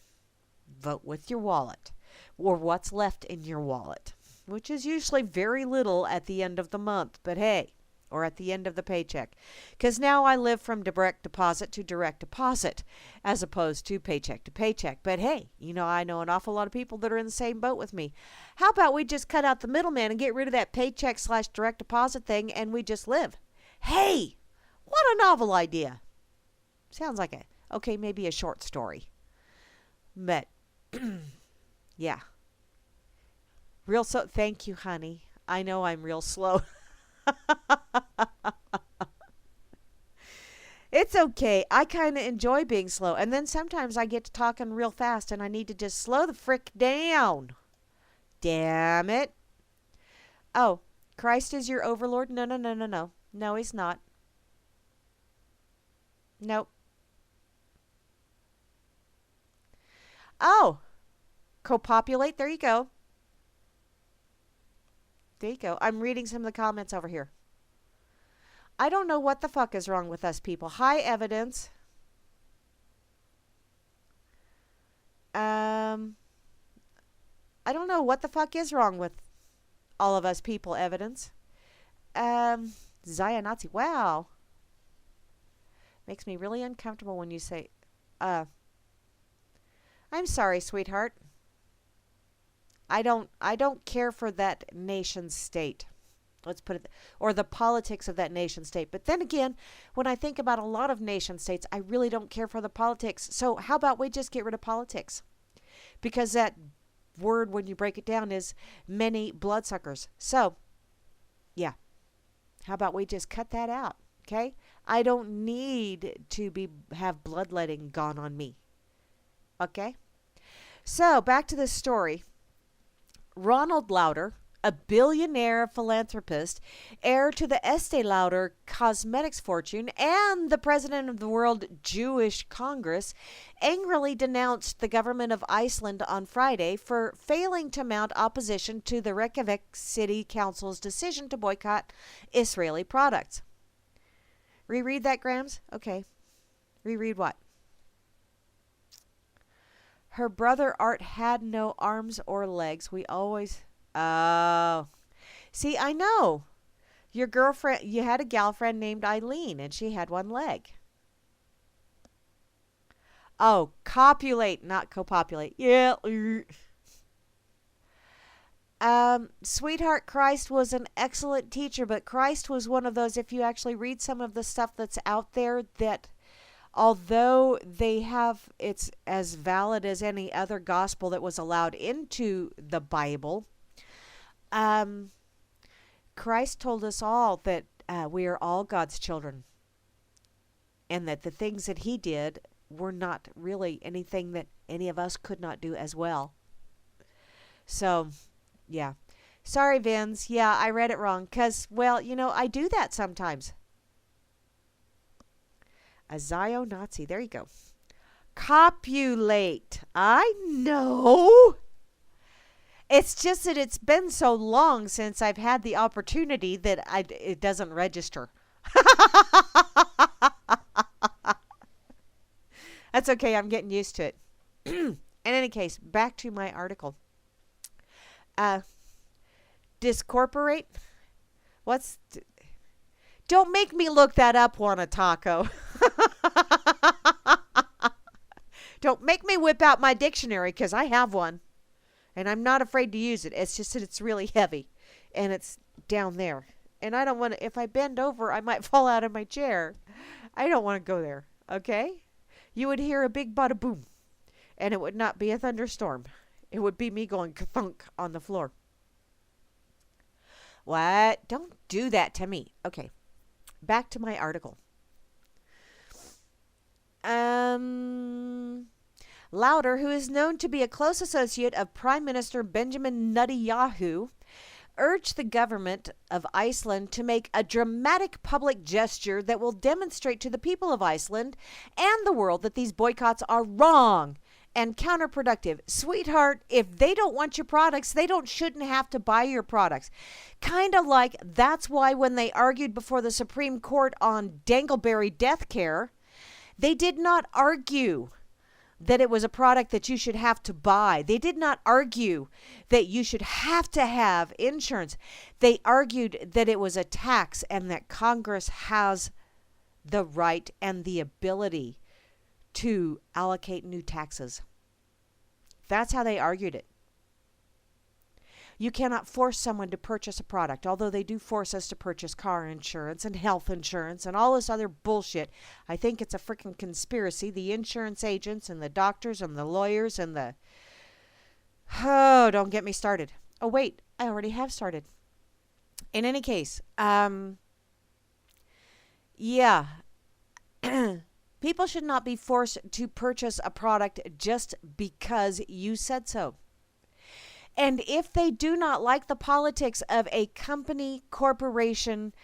S1: Vote with your wallet, or what's left in your wallet, which is usually very little at the end of the month, but hey, or at the end of the paycheck. Because now I live from direct deposit to direct deposit as opposed to paycheck to paycheck. But hey, I know an awful lot of people that are in the same boat with me. How about we just cut out the middleman and get rid of that paycheck/direct deposit thing and we just live? Hey, what a novel idea. Sounds like maybe a short story. But yeah. Thank you, honey. I know I'm real slow. It's okay. I kind of enjoy being slow. And then sometimes I get to talking real fast and I need to just slow the frick down. Damn it. Oh, Christ is your overlord? No. No, he's not. Nope. Oh, copopulate. There you go. There you go. I'm reading some of the comments over here. I don't know what the fuck is wrong with us people. High evidence. I don't know what the fuck is wrong with all of us people. Evidence. Zaya Nazi. Wow. Makes me really uncomfortable when you say, I'm sorry, sweetheart. I don't care for that nation state. Let's put it, or the politics of that nation state. But then again, when I think about a lot of nation states, I really don't care for the politics. So how about we just get rid of politics? Because that word, when you break it down, is many bloodsuckers. So, yeah. How about we just cut that out? Okay? I don't need to have bloodletting gone on me. Okay? So, back to this story. Ronald Lauder, a billionaire philanthropist, heir to the Estee Lauder cosmetics fortune, and the president of the World Jewish Congress, angrily denounced the government of Iceland on Friday for failing to mount opposition to the Reykjavik City Council's decision to boycott Israeli products. Reread that, Grams? Okay. Reread what? Her brother Art had no arms or legs. We always... Oh. See, I know. Your girlfriend, you had a girlfriend named Eileen, and she had one leg. Oh, copulate, not copopulate. Yeah. Sweetheart, Christ was an excellent teacher, but Christ was one of those, if you actually read some of the stuff that's out there, that although it's as valid as any other gospel that was allowed into the Bible, Christ told us all that we are all God's children, and that the things that he did were not really anything that any of us could not do as well. So, yeah. Sorry, Vince. Yeah, I read it wrong because, well, I do that sometimes. A Zio-Nazi. There you go. Copulate. I know. It's just that it's been so long since I've had the opportunity that it doesn't register. That's okay. I'm getting used to it. In any case, back to my article. Discorporate? Don't make me look that up, Juana Taco. Don't make me whip out my dictionary, because I have one. And I'm not afraid to use it. It's just that it's really heavy. And it's down there. And I don't want to, if I bend over, I might fall out of my chair. I don't want to go there. Okay? You would hear a big bada boom. And it would not be a thunderstorm. It would be me going ka-thunk on the floor. What? Don't do that to me. Okay. Back to my article. Lauder, who is known to be a close associate of Prime Minister Benjamin Netanyahu, urged the government of Iceland to make a dramatic public gesture that will demonstrate to the people of Iceland and the world that these boycotts are wrong and counterproductive. Sweetheart, if they don't want your products, they shouldn't have to buy your products. Kind of like that's why when they argued before the Supreme Court on Dangleberry death care, they did not argue that it was a product that you should have to buy. They did not argue that you should have to have insurance. They argued that it was a tax and that Congress has the right and the ability to allocate new taxes. That's how they argued it. You cannot force someone to purchase a product, although they do force us to purchase car insurance and health insurance and all this other bullshit. I think it's a freaking conspiracy. The insurance agents and the doctors and the lawyers and the... Oh, don't get me started. Oh, wait, I already have started. In any case, yeah. People should not be forced to purchase a product just because you said so. And if they do not like the politics of a company, corporation,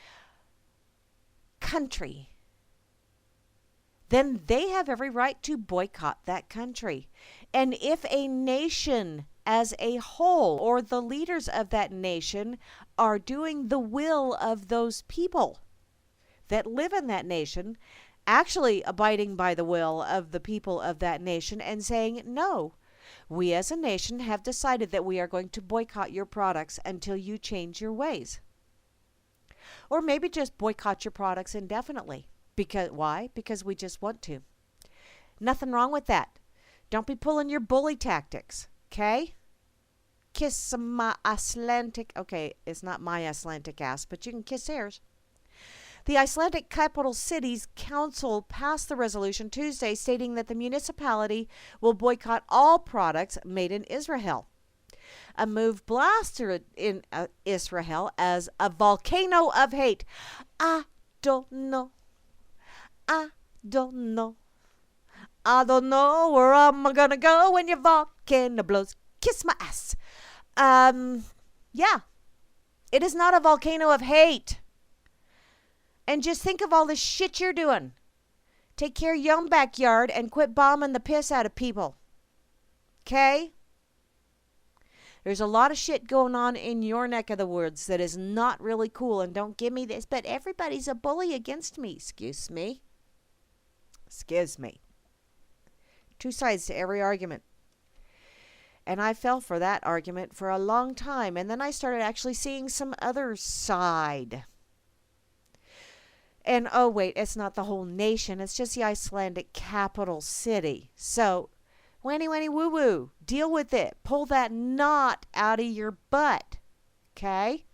S1: country, then they have every right to boycott that country. And if a nation as a whole, or the leaders of that nation, are doing the will of those people that live in that nation, actually abiding by the will of the people of that nation and saying, no, we as a nation have decided that we are going to boycott your products until you change your ways. Or maybe just boycott your products indefinitely. Because why? Because we just want to. Nothing wrong with that. Don't be pulling your bully tactics, okay? Kiss my Icelandic, okay, it's not my Icelandic ass, but you can kiss theirs. The Icelandic capital city's council passed the resolution Tuesday stating that the municipality will boycott all products made in Israel. A move blasted in Israel as a volcano of hate. I don't know. I don't know. I don't know where I'm gonna go when your volcano blows. Kiss my ass. Yeah. It is not a volcano of hate. And just think of all the shit you're doing. Take care of your own backyard and quit bombing the piss out of people. Okay? There's a lot of shit going on in your neck of the woods that is not really cool. And don't give me this, but everybody's a bully against me. Excuse me. Excuse me. Two sides to every argument. And I fell for that argument for a long time. And then I started actually seeing some other side. And, oh, wait, it's not the whole nation. It's just the Icelandic capital city. So, whanny, woo-woo. Deal with it. Pull that knot out of your butt. Okay?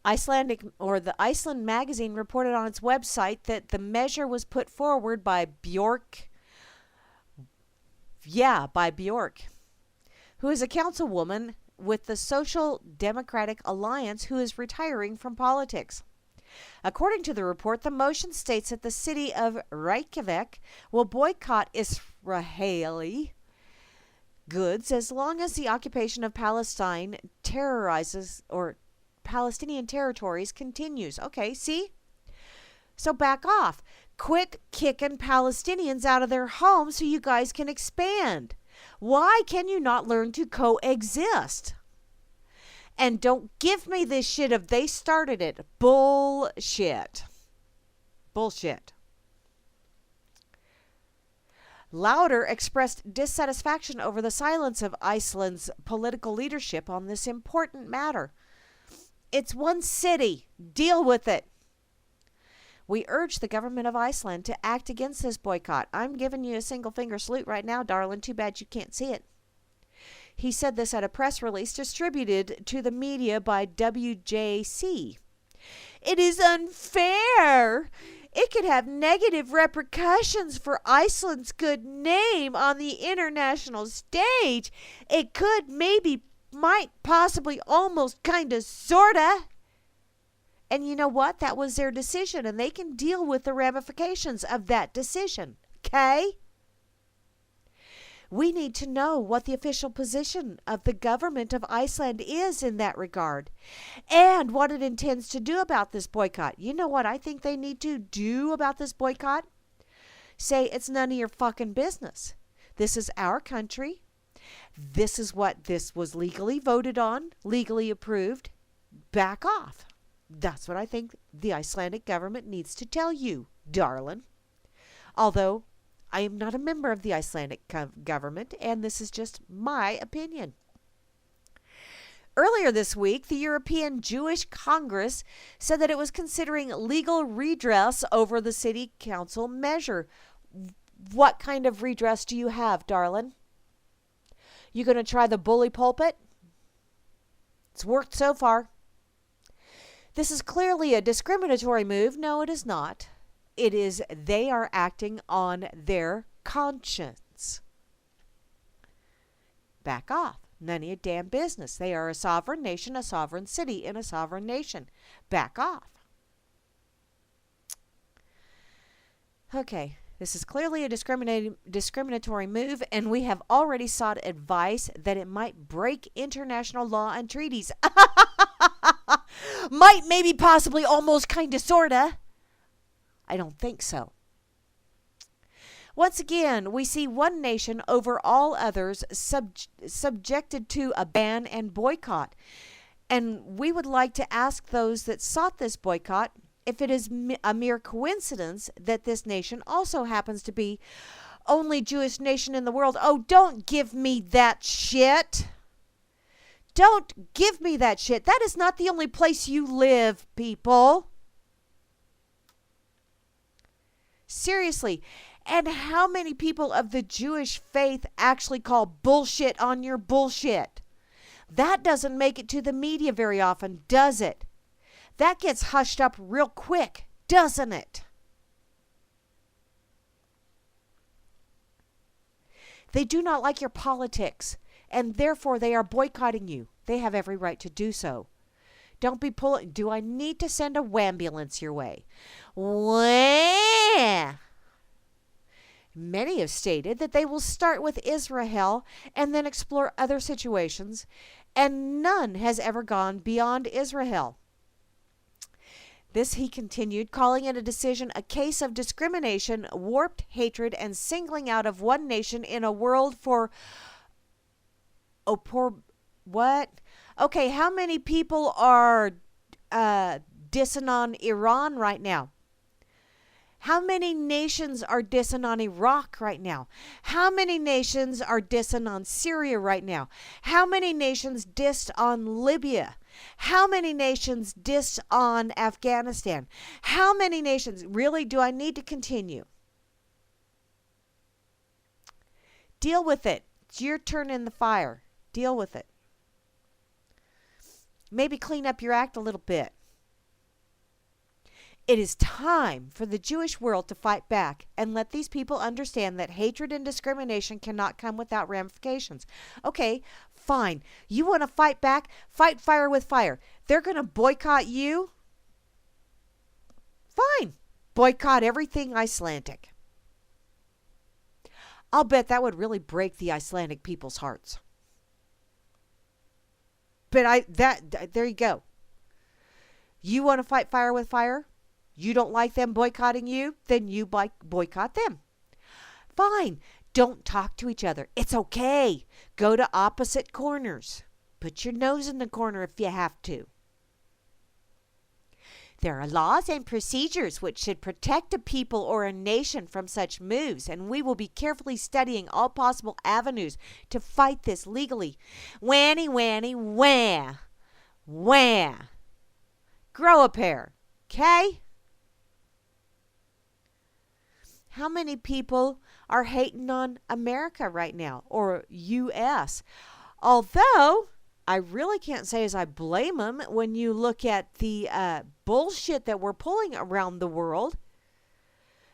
S1: The Iceland magazine reported on its website that the measure was put forward by Bjork. Yeah, by Bjork, who is a councilwoman with the Social Democratic Alliance who is retiring from politics. According to the report, the motion states that the city of Reykjavik will boycott Israeli goods as long as the occupation of Palestine terrorizes or Palestinian territories continues. Okay, see? So back off. Quit kicking Palestinians out of their homes so you guys can expand. Why can you not learn to coexist? And don't give me this shit of they started it. Bullshit. Bullshit. Lauder expressed dissatisfaction over the silence of Iceland's political leadership on this important matter. It's one city. Deal with it. We urge the government of Iceland to act against this boycott. I'm giving you a single finger salute right now, darling. Too bad you can't see it. He said this at a press release distributed to the media by WJC. It is unfair. It could have negative repercussions for Iceland's good name on the international stage. It could, maybe, might, possibly, almost, kinda, sorta. And you know what? That was their decision, and they can deal with the ramifications of that decision. Okay? We need to know what the official position of the government of Iceland is in that regard and what it intends to do about this boycott. You know what I think they need to do about this boycott? Say it's none of your fucking business. This is our country. This is what this was legally voted on, legally approved. Back off. That's what I think the Icelandic government needs to tell you, darling. Although I am not a member of the Icelandic government, and this is just my opinion. Earlier this week, the European Jewish Congress said that it was considering legal redress over the city council measure. What kind of redress do you have, darling? You going to try the bully pulpit? It's worked so far. This is clearly a discriminatory move. No, it is not. It is they are acting on their conscience. Back off. None of your damn business. They are a sovereign nation, a sovereign city in a sovereign nation. Back off. Okay, this is clearly a discriminatory move, and we have already sought advice that it might break international law and treaties. Might, maybe, possibly, almost, kinda, sorta. I don't think so. Once again, we see one nation over all others subjected to a ban and boycott. And we would like to ask those that sought this boycott if it is a mere coincidence that this nation also happens to be only Jewish nation in the world. Oh, don't give me that shit. Don't give me that shit. That is not the only place you live, people. Seriously. And how many people of the Jewish faith actually call bullshit on your bullshit? That doesn't make it to the media very often, does it? That gets hushed up real quick, doesn't it? They do not like your politics, and therefore they are boycotting you. They have every right to do so. Don't be pulling. Do I need to send a wambulance your way? Wah! Many have stated that they will start with Israel and then explore other situations, and none has ever gone beyond Israel. This he continued, calling it a decision, a case of discrimination, warped hatred, and singling out of one nation in a world for what? Okay, how many people are dissing on Iran right now? How many nations are dissing on Iraq right now? How many nations are dissing on Syria right now? How many nations dissed on Libya? How many nations dissed on Afghanistan? How many nations? Really, do I need to continue? Deal with it. It's your turn in the fire. Deal with it. Maybe clean up your act a little bit. It is time for the Jewish world to fight back and let these people understand that hatred and discrimination cannot come without ramifications. Okay, fine. You want to fight back? Fight fire with fire. They're going to boycott you? Fine. Boycott everything Icelandic. I'll bet that would really break the Icelandic people's hearts. But there you go. You want to fight fire with fire? You don't like them boycotting you? Then you boycott them. Fine. Don't talk to each other. It's okay. Go to opposite corners. Put your nose in the corner if you have to. There are laws and procedures which should protect a people or a nation from such moves, and we will be carefully studying all possible avenues to fight this legally. Wanny, wanny, wah. Wah. Grow a pair. Okay? How many people are hating on America right now, or U.S.? Although, I really can't say as I blame them when you look at the bullshit that we're pulling around the world.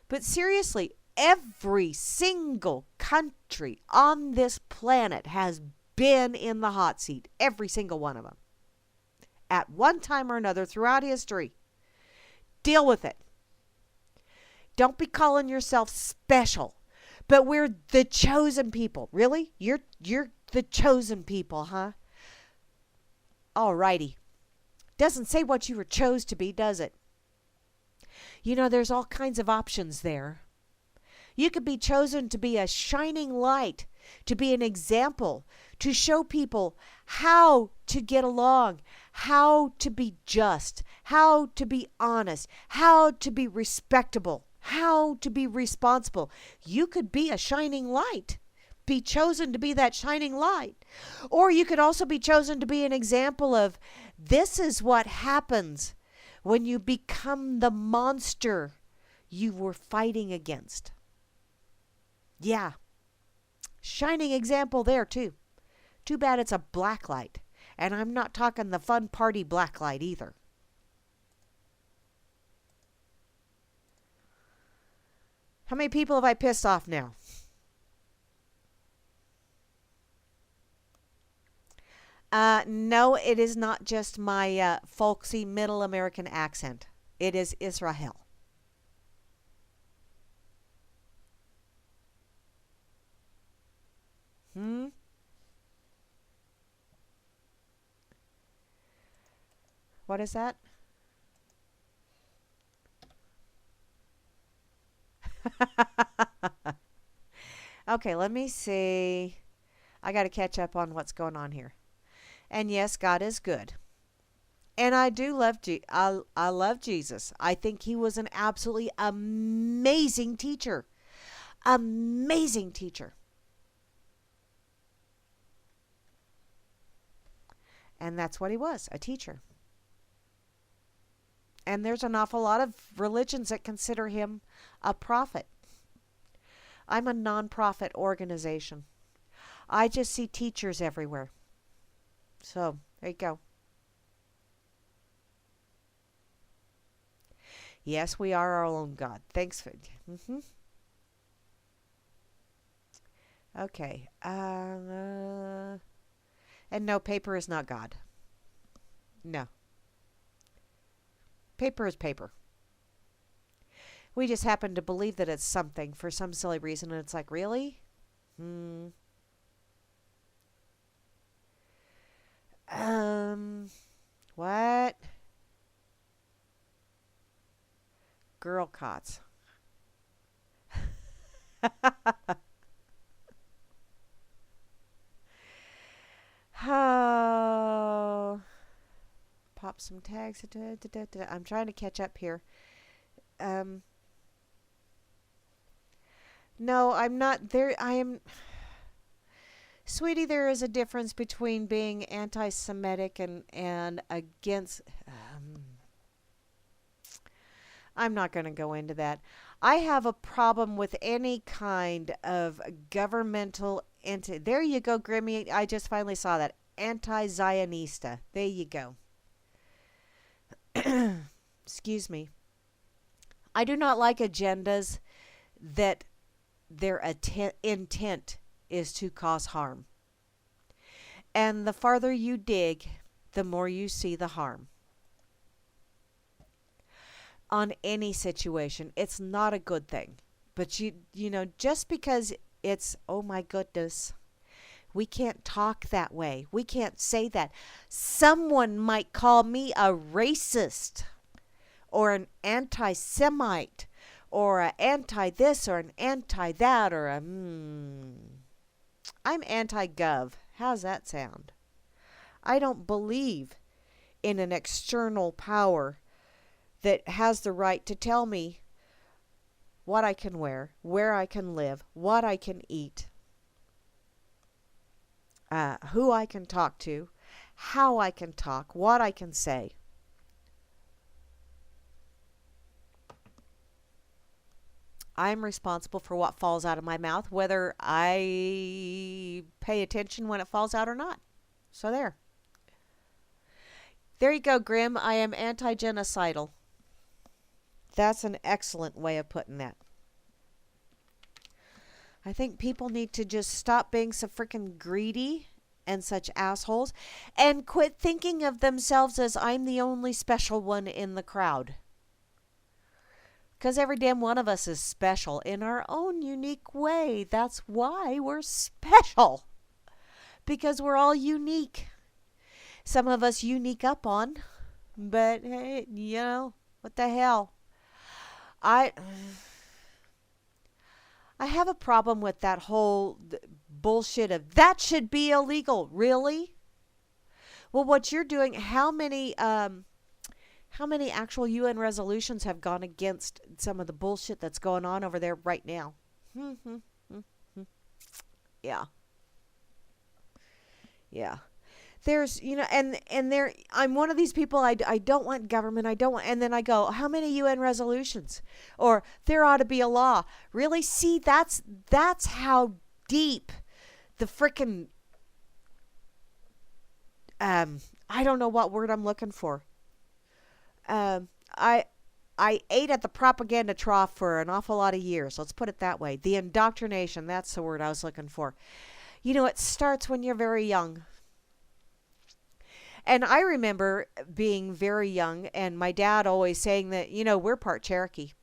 S1: But seriously, every single country on this planet has been in the hot seat. Every single one of them. At one time or another throughout history. Deal with it. Don't be calling yourself special. But we're the chosen people. Really? You're the chosen people, huh? Alrighty. Doesn't say what you were chose to be, does it? You know, there's all kinds of options there. You could be chosen to be a shining light, to be an example, to show people how to get along, how to be just, how to be honest, how to be respectable, how to be responsible. You could be a shining light, be chosen to be that shining light. Or you could also be chosen to be an example of this is what happens when you become the monster you were fighting against. Yeah. Shining example there too. Too bad it's a black light. And I'm not talking the fun party black light either. How many people have I pissed off now? No, it is not just my folksy middle American accent. It is Israel. What is that? Okay, let me see. I got to catch up on what's going on here. And yes, God is good. And I do love I love Jesus. I think he was an absolutely amazing teacher. Amazing teacher. And that's what he was, a teacher. And there's an awful lot of religions that consider him a prophet. I'm a non-profit organization. I just see teachers everywhere. So, there you go. Yes, we are our own God. Thanks for. Okay. And no, paper is not God. No. Paper is paper. We just happen to believe that it's something for some silly reason, and it's like, really? What? Girl cots. Oh. Pop some tags. I'm trying to catch up here. No, I'm not there. I am. Sweetie, there is a difference between being anti Semitic and against. I'm not going to go into that. I have a problem with any kind of governmental entity. There you go, Grammy. I just finally saw that. Anti-Zionista. There you go. Excuse me. I do not like agendas that their intent is to cause harm. And the farther you dig, the more you see the harm. On any situation, it's not a good thing. But you know, just because it's, oh my goodness, we can't talk that way. We can't say that. Someone might call me a racist or an anti-Semite or an anti-this or an anti-that or a I'm anti-gov. How's that sound? I don't believe in an external power that has the right to tell me what I can wear, where I can live, what I can eat, who I can talk to, how I can talk, what I can say. I'm responsible for what falls out of my mouth, whether I pay attention when it falls out or not. So there. There you go, Grim. I am anti-genocidal. That's an excellent way of putting that. I think people need to just stop being so freaking greedy and such assholes and quit thinking of themselves as I'm the only special one in the crowd. Because every damn one of us is special in our own unique way. That's why we're special. Because we're all unique. Some of us unique up on. But, hey, you know, what the hell? I have a problem with that whole bullshit of that should be illegal. Really? Well, what you're doing, how many actual UN resolutions have gone against some of the bullshit that's going on over there right now? Yeah. Yeah. There's, you know, and there, I'm one of these people, I don't want government, I don't want, and then I go, how many UN resolutions? Or there ought to be a law. Really? See, that's how deep the frickin', I don't know what word I'm looking for. I ate at the propaganda trough for an awful lot of years. Let's put it that way. The indoctrination, that's the word I was looking for. You know, it starts when you're very young. And I remember being very young and my dad always saying that, you know, we're part Cherokee.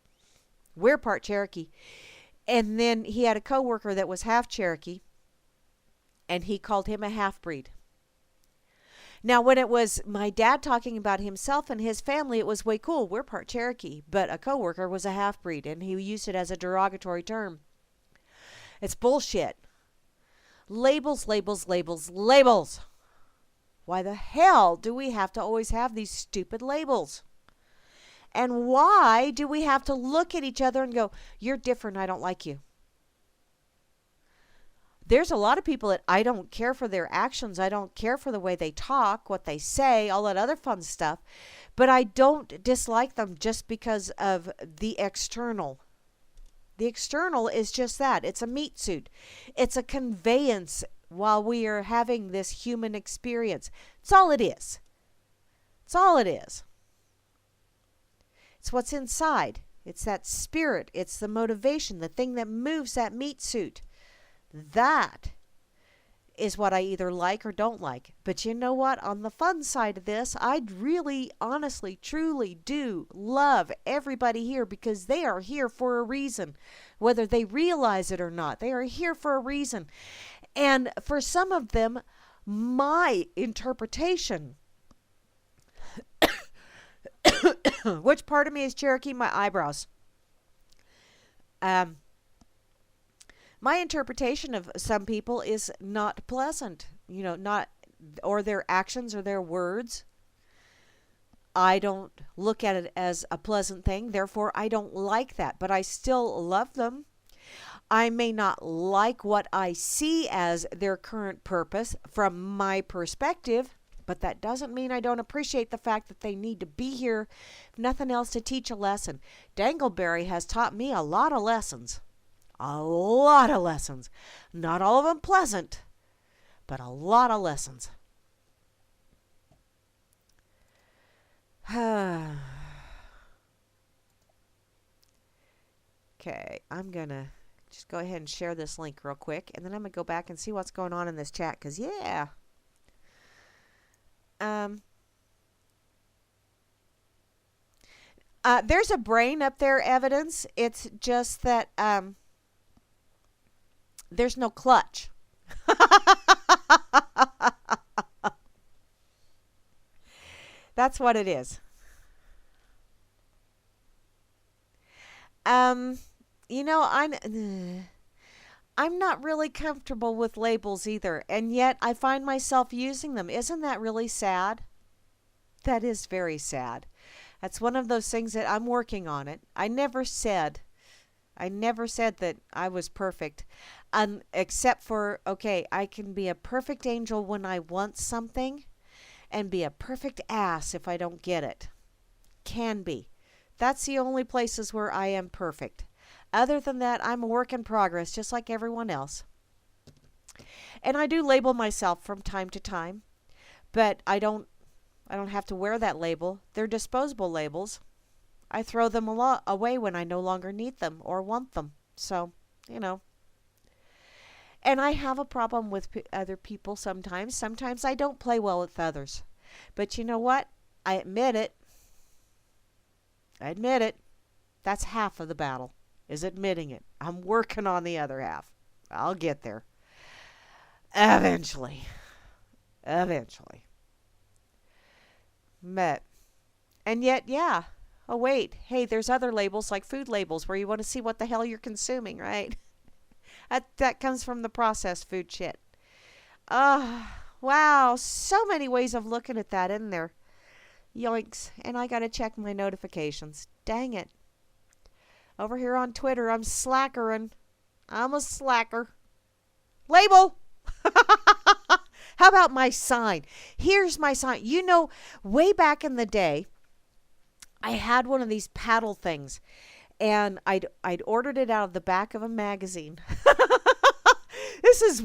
S1: We're part Cherokee. And then he had a coworker that was half Cherokee and he called him a half-breed. Now, when it was my dad talking about himself and his family, it was way cool. We're part Cherokee, but a coworker was a half-breed, and he used it as a derogatory term. It's bullshit. Labels, labels, labels, labels. Why the hell do we have to always have these stupid labels? And why do we have to look at each other and go, you're different, I don't like you? There's a lot of people that I don't care for their actions. I don't care for the way they talk, what they say, all that other fun stuff. But I don't dislike them just because of the external. The external is just that. It's a meat suit. It's a conveyance while we are having this human experience. It's all it is. It's all it is. It's what's inside. It's that spirit. It's the motivation, the thing that moves that meat suit. That is what I either like or don't like. But you know what? On the fun side of this, I really, honestly, truly do love everybody here because they are here for a reason. Whether they realize it or not, they are here for a reason. And for some of them, my interpretation, which part of me is Cherokee? My eyebrows. My interpretation of some people is not pleasant, not, or their actions or their words. I don't look at it as a pleasant thing, therefore I don't like that, but I still love them. I may not like what I see as their current purpose from my perspective, but that doesn't mean I don't appreciate the fact that they need to be here, if nothing else, to teach a lesson. Dangleberry has taught me a lot of lessons. A lot of lessons. Not all of them pleasant, but a lot of lessons. Okay, I'm going to just go ahead and share this link real quick, and then I'm going to go back and see what's going on in this chat, because, yeah. There's a brain up there, evidence. It's just that there's no clutch. That's what it is. I'm not really comfortable with labels either, and yet I find myself using them. Isn't that really sad? That is very sad. That's one of those things that I'm working on it. I never said that I was perfect, except for, okay, I can be a perfect angel when I want something and be a perfect ass if I don't get it. Can be. That's the only places where I am perfect. Other than that, I'm a work in progress, just like everyone else. And I do label myself from time to time, but I don't have to wear that label. They're disposable labels. I throw them away when I no longer need them or want them. So, And I have a problem with other people sometimes. Sometimes I don't play well with others. But you know what? I admit it. That's half of the battle, is admitting it. I'm working on the other half. I'll get there. Eventually. But, and yet, yeah. Oh, wait. Hey, there's other labels like food labels where you want to see what the hell you're consuming, right? That comes from the processed food shit. Wow. So many ways of looking at that, isn't there? Yoinks. And I got to check my notifications. Dang it. Over here on Twitter, I'm slackering. I'm a slacker. Label! How about my sign? Here's my sign. Way back in the day, I had one of these paddle things, and I'd ordered it out of the back of a magazine. This is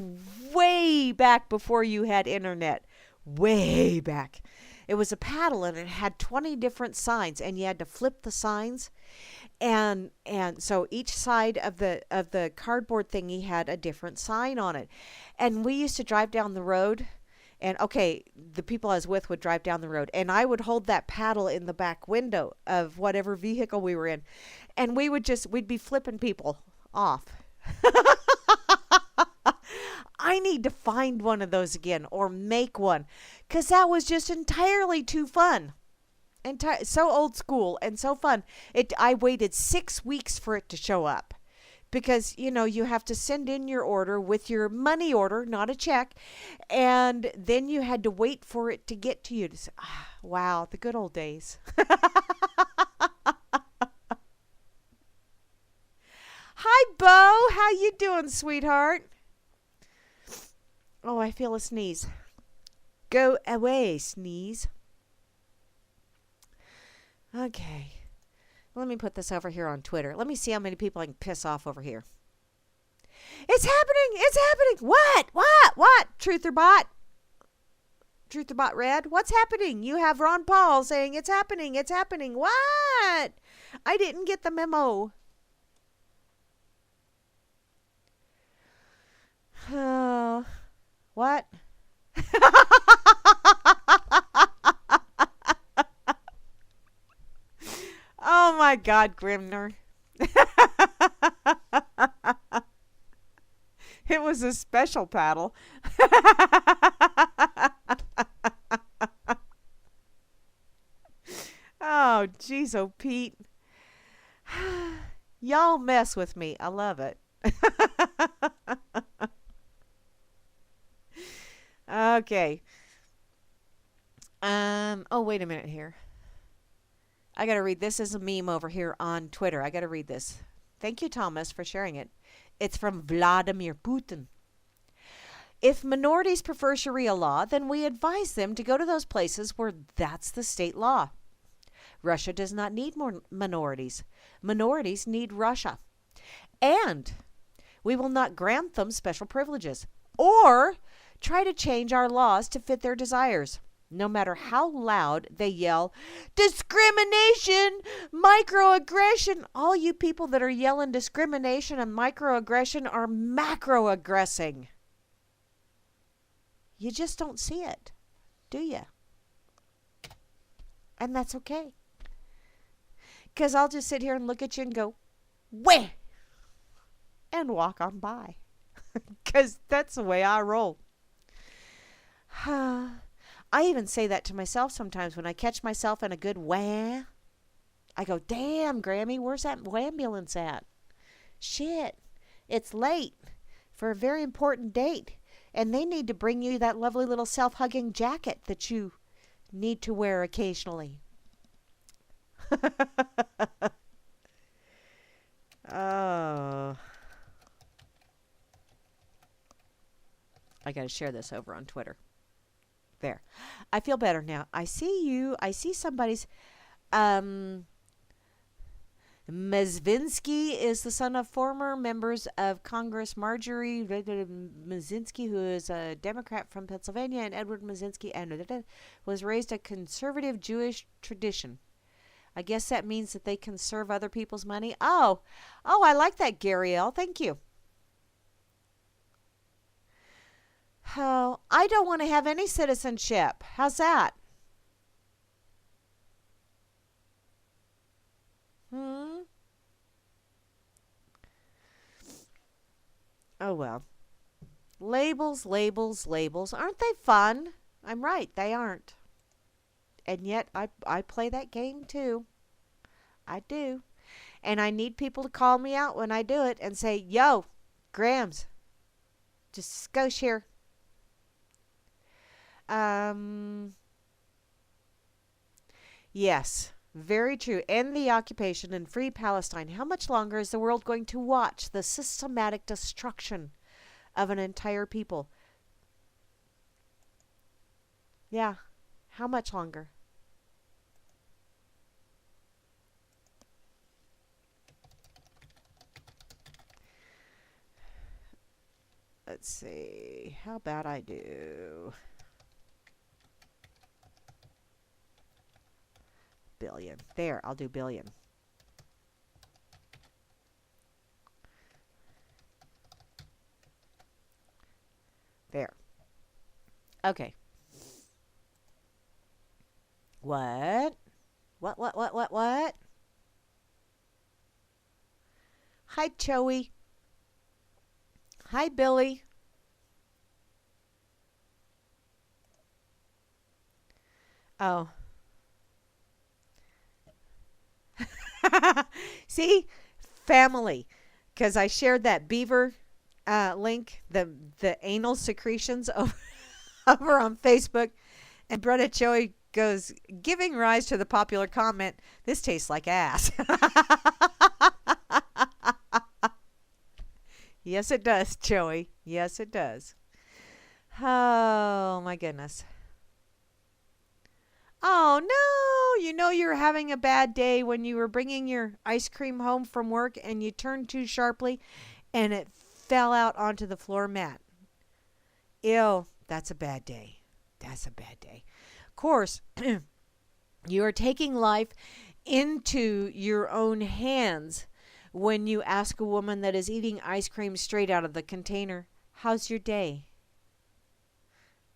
S1: way back before you had internet. Way back. It was a paddle, and it had 20 different signs, and you had to flip the signs. And so each side of the cardboard thingy had a different sign on it. And we used to drive down the road, and the people I was with would drive down the road, and I would hold that paddle in the back window of whatever vehicle we were in, and we'd be flipping people off. I need to find one of those again or make one because that was just entirely too fun. So old school and so fun. I waited 6 weeks for it to show up because you have to send in your order with your money order, not a check, and then you had to wait for it to get to you. Wow, the good old days. Hi, Bo. How you doing, sweetheart? Oh, I feel a sneeze. Go away, sneeze. Okay. Let me put this over here on Twitter. Let me see how many people I can piss off over here. It's happening. It's happening. What? Truth or bot? Truth or bot red? What's happening? You have Ron Paul saying it's happening. It's happening. What? I didn't get the memo. Oh, what? Oh my God, Grimner. It was a special paddle. Oh, jeez, oh, Pete. Y'all mess with me. I love it. Okay. Oh, wait a minute here. I got to read. This is a meme over here on Twitter. I got to read this. Thank you, Thomas, for sharing it. It's from Vladimir Putin. If minorities prefer Sharia law, then we advise them to go to those places where that's the state law. Russia does not need more minorities. Minorities need Russia. And we will not grant them special privileges or try to change our laws to fit their desires. No matter how loud they yell, discrimination, microaggression. All you people that are yelling discrimination and microaggression are macroaggressing. You just don't see it, do you? And that's okay. Because I'll just sit here and look at you and go, wah! And walk on by. Because that's the way I roll. I even say that to myself sometimes when I catch myself in a good wah. I go, damn, Grammy, where's that ambulance at? Shit, it's late for a very important date. And they need to bring you that lovely little self-hugging jacket that you need to wear occasionally. Oh. I got to share this over on Twitter. There. I feel better now. I see you. I see somebody's... Mezvinsky is the son of former members of Congress Marjorie Mezvinsky, who is a Democrat from Pennsylvania, and Edward Mezvinsky was raised a conservative Jewish tradition. I guess that means that they conserve other people's money. Oh, I like that, Gary L. Thank you. Oh, I don't want to have any citizenship. How's that? Oh, well. Labels, labels, labels. Aren't they fun? I'm right, they aren't. And yet, I play that game too. I do. And I need people to call me out when I do it and say, yo, Grams, just skosh here. Yes, very true. End the occupation and free Palestine. How much longer is the world going to watch the systematic destruction of an entire people? Yeah, how much longer? Let's see. How about I do billion? There, I'll do billion. There. Okay. What? What? Hi, Joey. Hi, Billy. Oh. See? Family. Because I shared that beaver link, the anal secretions over on Facebook. And Bretta Joey goes, giving rise to the popular comment, this tastes like ass. Yes, it does, Joey. Yes, it does. Oh, my goodness. Oh, no. You know you're having a bad day when you were bringing your ice cream home from work and you turned too sharply and it fell out onto the floor mat. Ew, that's a bad day. That's a bad day. Of course, you are taking life into your own hands when you ask a woman that is eating ice cream straight out of the container, how's your day?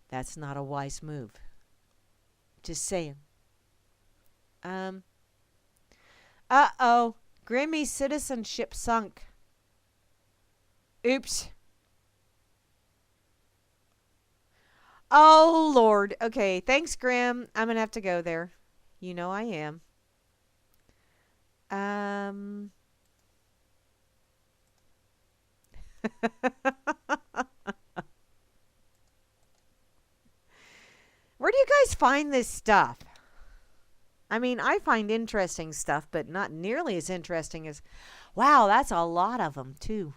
S1: That's not a wise move. Just saying. Uh-oh. Grammy citizenship sunk. Oops. Oh, Lord. Okay, thanks, Grim. I'm going to have to go there. You know I am. Where do you guys find this stuff? I mean, I find interesting stuff, but not nearly as interesting as... Wow, that's a lot of them, too.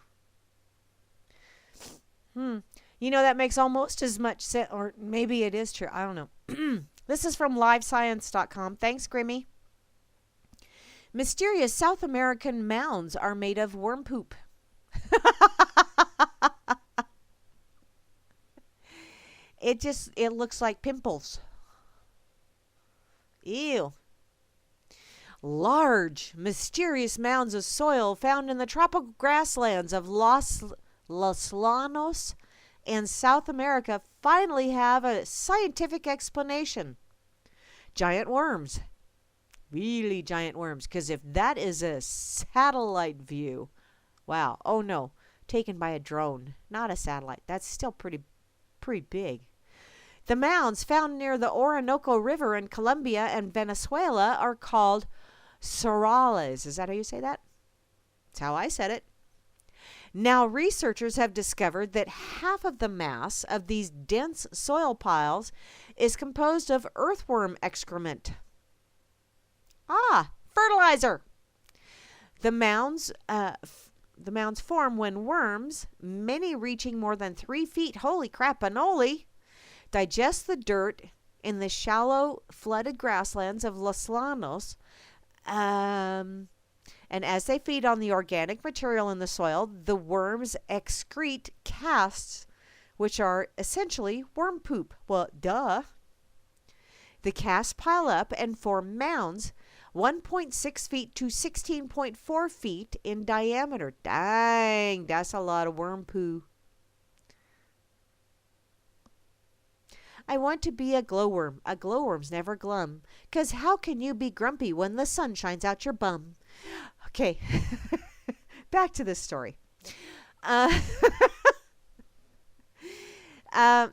S1: You know, that makes almost as much sense, or maybe it is true. I don't know. This is from livescience.com. Thanks, Grimmy. Mysterious South American mounds are made of worm poop. It looks like pimples. Ew. Large, mysterious mounds of soil found in the tropical grasslands of Los Llanos and South America finally have a scientific explanation. Giant worms. Really giant worms. Because if that is a satellite view, wow. Oh no, taken by a drone, not a satellite. That's still pretty big. The mounds found near the Orinoco River in Colombia and Venezuela are called sorales. Is that how you say that? That's how I said it. Now, researchers have discovered that half of the mass of these dense soil piles is composed of earthworm excrement. Ah, fertilizer! The mounds form when worms, many reaching more than 3 feet, holy crap-a-noli, digest the dirt in the shallow, flooded grasslands of Los Llanos. And as they feed on the organic material in the soil, the worms excrete casts, which are essentially worm poop. Well, duh. The casts pile up and form mounds 1.6 feet to 16.4 feet in diameter. Dang, that's a lot of worm poo. I want to be a glowworm. A glowworm's never glum. 'Cause how can you be grumpy when the sun shines out your bum? Okay, back to this story.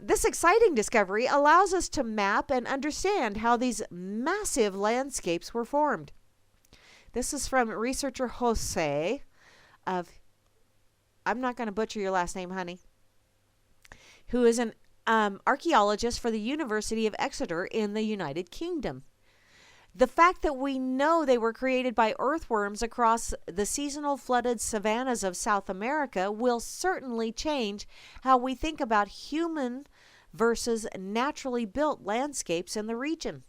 S1: This exciting discovery allows us to map and understand how these massive landscapes were formed. This is from researcher Jose of, I'm not going to butcher your last name, honey, who is an archaeologist for the University of Exeter in the United Kingdom. The fact that we know they were created by earthworms across the seasonal flooded savannas of South America will certainly change how we think about human versus naturally built landscapes in the region.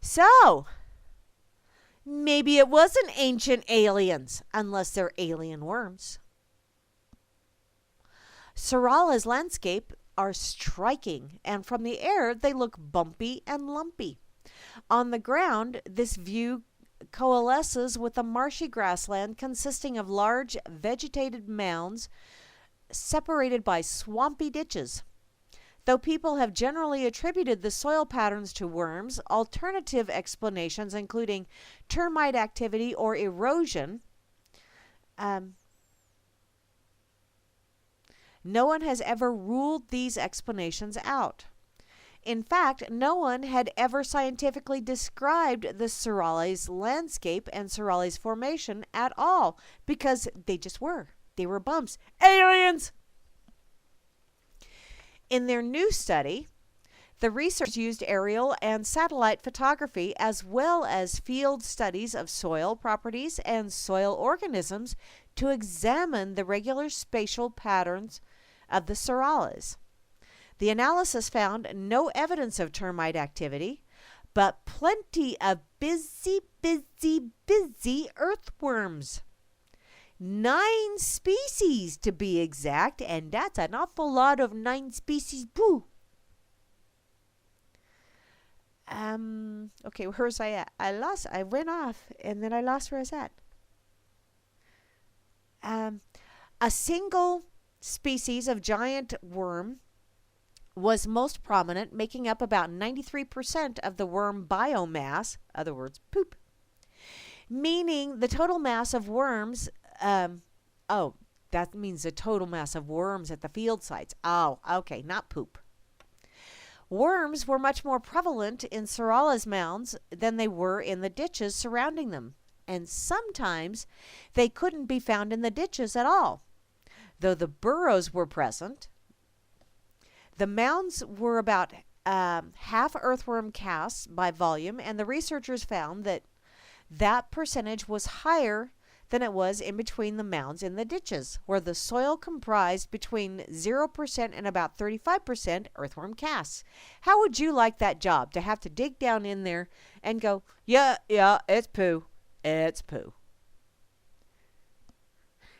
S1: So, maybe it wasn't ancient aliens, unless they're alien worms. Sorala's landscape are striking, and from the air they look bumpy and lumpy. On the ground, this view coalesces with a marshy grassland consisting of large vegetated mounds separated by swampy ditches. Though people have generally attributed the soil patterns to worms, alternative explanations, including termite activity or erosion, no one has ever ruled these explanations out. In fact, no one had ever scientifically described the Sorales landscape and Sorales formation at all because they just were. They were bumps. Aliens! In their new study, the researchers used aerial and satellite photography as well as field studies of soil properties and soil organisms to examine the regular spatial patterns of the Sorales. The analysis found no evidence of termite activity, but plenty of busy earthworms. 9 species to be exact, and that's an awful lot of 9 species. Boo! Okay, where was I at? I went off, and then I lost where I was at. A single species of giant worm was most prominent, making up about 93% of the worm biomass, other words, poop. Meaning the total mass of worms, that means the total mass of worms at the field sites. Oh, okay, not poop. Worms were much more prevalent in Sorales mounds than they were in the ditches surrounding them, and sometimes they couldn't be found in the ditches at all. Though the burrows were present, the mounds were about half earthworm casts by volume, and the researchers found that percentage was higher than it was in between the mounds in the ditches, where the soil comprised between 0% and about 35% earthworm casts. How would you like that job, to have to dig down in there and go, yeah, it's poo. It's poo.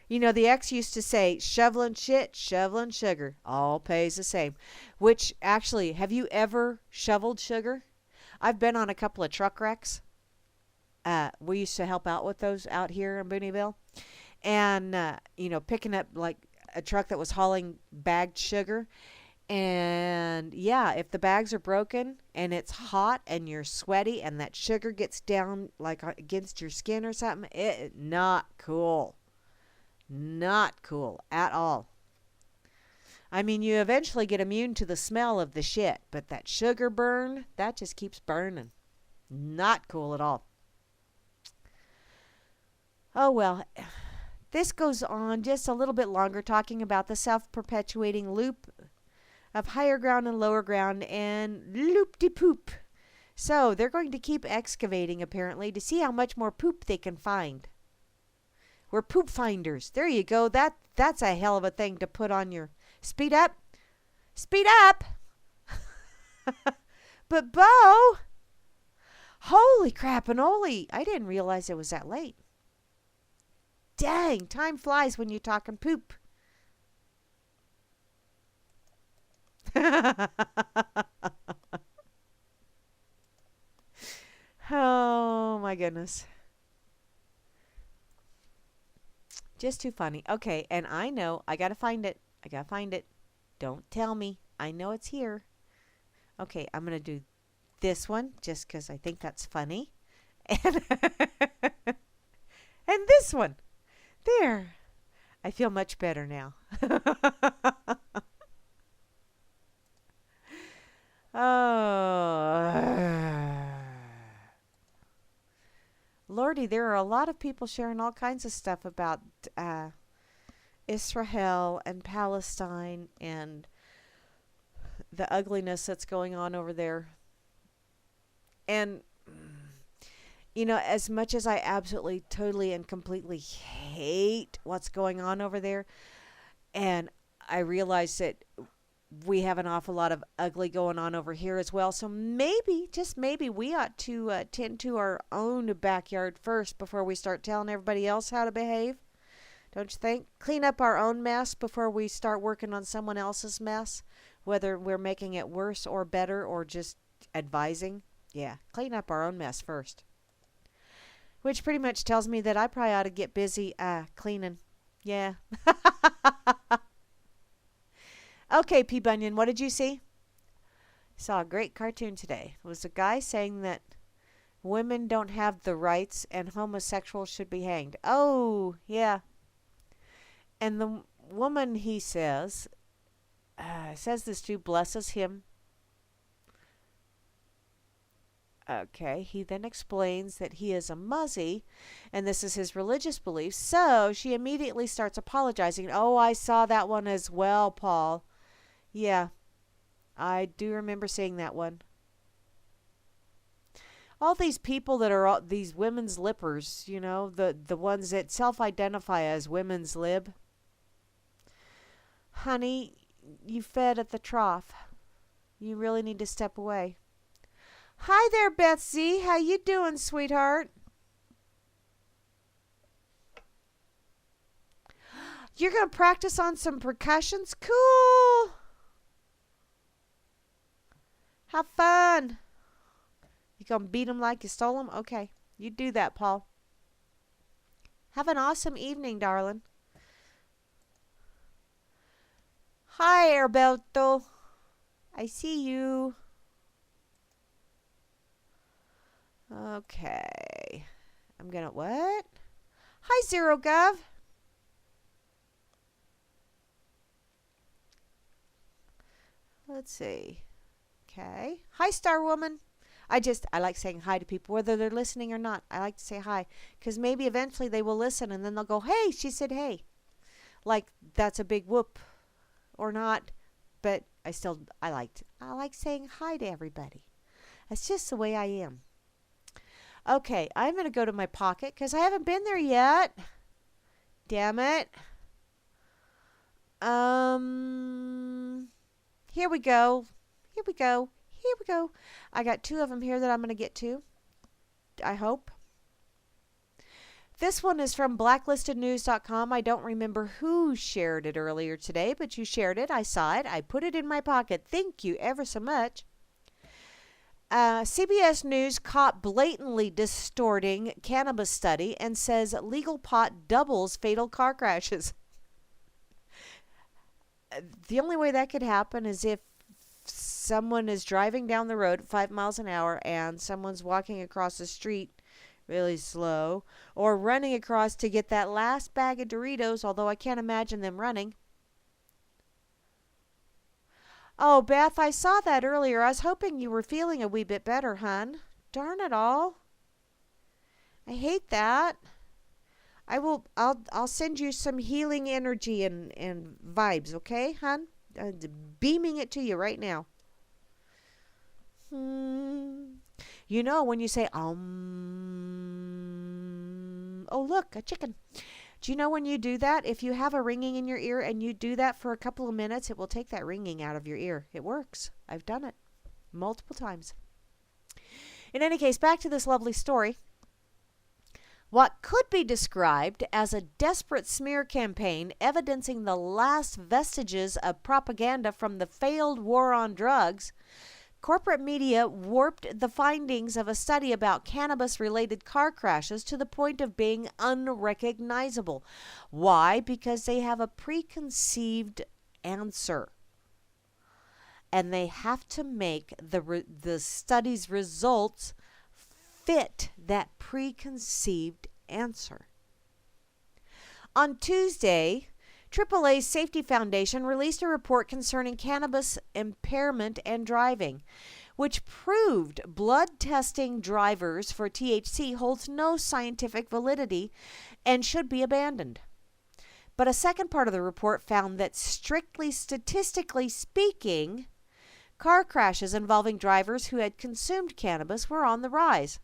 S1: You know, the ex used to say, shoveling shit, shoveling sugar, all pays the same. Which, actually, have you ever shoveled sugar? I've been on a couple of truck wrecks. We used to help out with those out here in Booneyville. And, picking up, like, a truck that was hauling bagged sugar. And, yeah, if the bags are broken and it's hot and you're sweaty and that sugar gets down, like, against your skin or something, not cool. Not cool at all. I mean, you eventually get immune to the smell of the shit, but that sugar burn, that just keeps burning. Not cool at all. Oh, well, this goes on just a little bit longer, talking about the self-perpetuating loop of higher ground and lower ground and loop-de-poop. So they're going to keep excavating, apparently, to see how much more poop they can find. We're poop finders. There you go. That's a hell of a thing to put on your... Speed up. Speed up. But, Bo, holy crap-and-oly. I didn't realize it was that late. Dang, time flies when you're talking poop. Oh, my goodness. Just too funny. Okay, and I know I gotta find it. Don't tell me. I know it's here. Okay, I'm gonna do this one just because I think that's funny. And, and this one. There. I feel much better now. Oh. Lordy, there are a lot of people sharing all kinds of stuff about Israel and Palestine and the ugliness that's going on over there. And, as much as I absolutely, totally, and completely hate what's going on over there, and I realize that we have an awful lot of ugly going on over here as well. So maybe, just maybe, we ought to tend to our own backyard first before we start telling everybody else how to behave. Don't you think? Clean up our own mess before we start working on someone else's mess, whether we're making it worse or better or just advising. Yeah, clean up our own mess first. Which pretty much tells me that I probably ought to get busy cleaning. Yeah. Okay, P. Bunyan, what did you see? Saw a great cartoon today. It was a guy saying that women don't have the rights and homosexuals should be hanged. Oh, yeah. And the woman, he says this to, blesses him. Okay, he then explains that he is a Muzzy and this is his religious belief. So she immediately starts apologizing. Oh, I saw that one as well, Paul. Yeah, I do remember seeing that one. All these people that are these women's lippers, the ones that self-identify as women's lib. Honey, you fed at the trough. You really need to step away. Hi there, Betsy. How you doing, sweetheart? You're going to practice on some percussions? Cool. Have fun. You going to beat them like you stole them? Okay. You do that, Paul. Have an awesome evening, darling. Hi, Herberto. I see you. Okay. I'm going to what? Hi, Zero Gov. Let's see. Okay. Hi, Star Woman. I like saying hi to people, whether they're listening or not. I like to say hi because maybe eventually they will listen and then they'll go, hey, she said hey. Like that's a big whoop or not. But I like saying hi to everybody. That's just the way I am. Okay, I'm going to go to my pocket because I haven't been there yet. Damn it. Here we go. Here we go. Here we go. I got 2 of them here that I'm going to get to. I hope. This one is from blacklistednews.com. I don't remember who shared it earlier today, but you shared it. I saw it. I put it in my pocket. Thank you ever so much. CBS News caught blatantly distorting cannabis study and says legal pot doubles fatal car crashes. The only way that could happen is if someone is driving down the road at 5 miles an hour and someone's walking across the street really slow or running across to get that last bag of Doritos, although I can't imagine them running. Oh, Beth, I saw that earlier. I was hoping you were feeling a wee bit better, hun. Darn it all. I hate that. I'll send you some healing energy and vibes, okay, hun? Beaming it to you right now. You know when you say oh look, a chicken. Do you know when you do that, if you have a ringing in your ear and you do that for a couple of minutes, it will take that ringing out of your ear. It works. I've done it multiple times. In any case, back to this lovely story. What could be described as a desperate smear campaign evidencing the last vestiges of propaganda from the failed war on drugs, corporate media warped the findings of a study about cannabis-related car crashes to the point of being unrecognizable. Why? Because they have a preconceived answer. And they have to make the study's results fit that preconceived answer. On Tuesday, AAA's Safety Foundation released a report concerning cannabis impairment and driving, which proved blood testing drivers for THC holds no scientific validity and should be abandoned. But a second part of the report found that, strictly statistically speaking, car crashes involving drivers who had consumed cannabis were on the rise.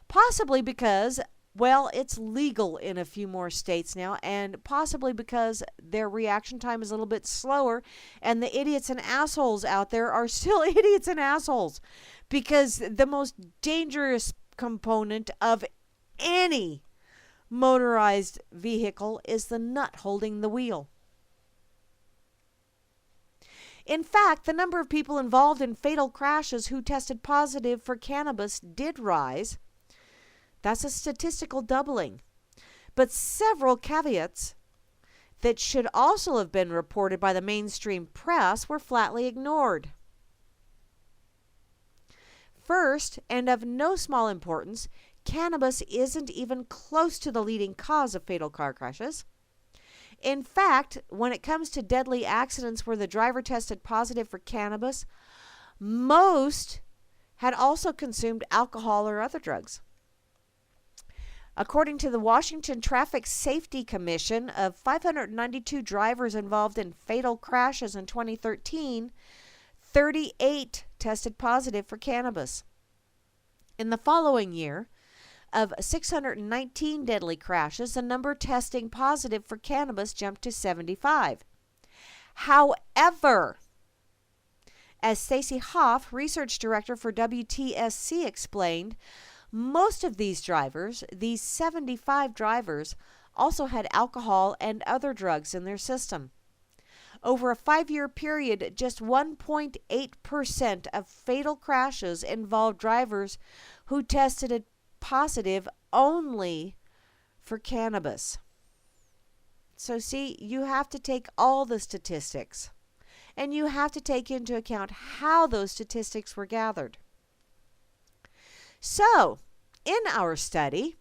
S1: Possibly because, well, it's legal in a few more states now, and possibly because their reaction time is a little bit slower, and the idiots and assholes out there are still idiots and assholes, because the most dangerous component of any motorized vehicle is the nut holding the wheel. In fact, the number of people involved in fatal crashes who tested positive for cannabis did rise. That's a statistical doubling. But several caveats that should also have been reported by the mainstream press were flatly ignored. First, and of no small importance, cannabis isn't even close to the leading cause of fatal car crashes. In fact, when it comes to deadly accidents where the driver tested positive for cannabis, most had also consumed alcohol or other drugs. According to the Washington Traffic Safety Commission, of 592 drivers involved in fatal crashes in 2013, 38 tested positive for cannabis. In the following year, of 619 deadly crashes, the number testing positive for cannabis jumped to 75. However, as Stacy Hoff, research director for WTSC, explained, most of these drivers, these 75 drivers, also had alcohol and other drugs in their system. Over a 5-year period, just 1.8% of fatal crashes involved drivers who tested positive only for cannabis. So see, you have to take all the statistics, and you have to take into account how those statistics were gathered. So, in our study,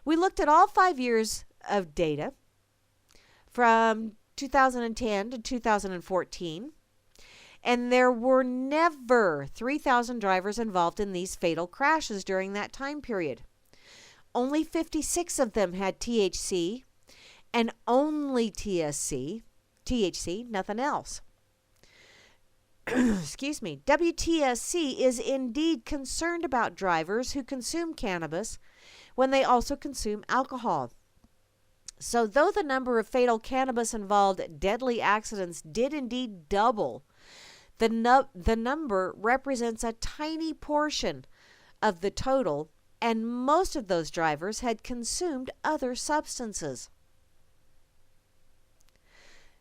S1: we looked at all 5 years of data from 2010 to 2014, and there were never 3,000 drivers involved in these fatal crashes during that time period. Only 56 of them had THC, and only THC, nothing else. Excuse me. WTSC is indeed concerned about drivers who consume cannabis when they also consume alcohol. So though the number of fatal cannabis-involved deadly accidents did indeed double, the number represents a tiny portion of the total, and most of those drivers had consumed other substances.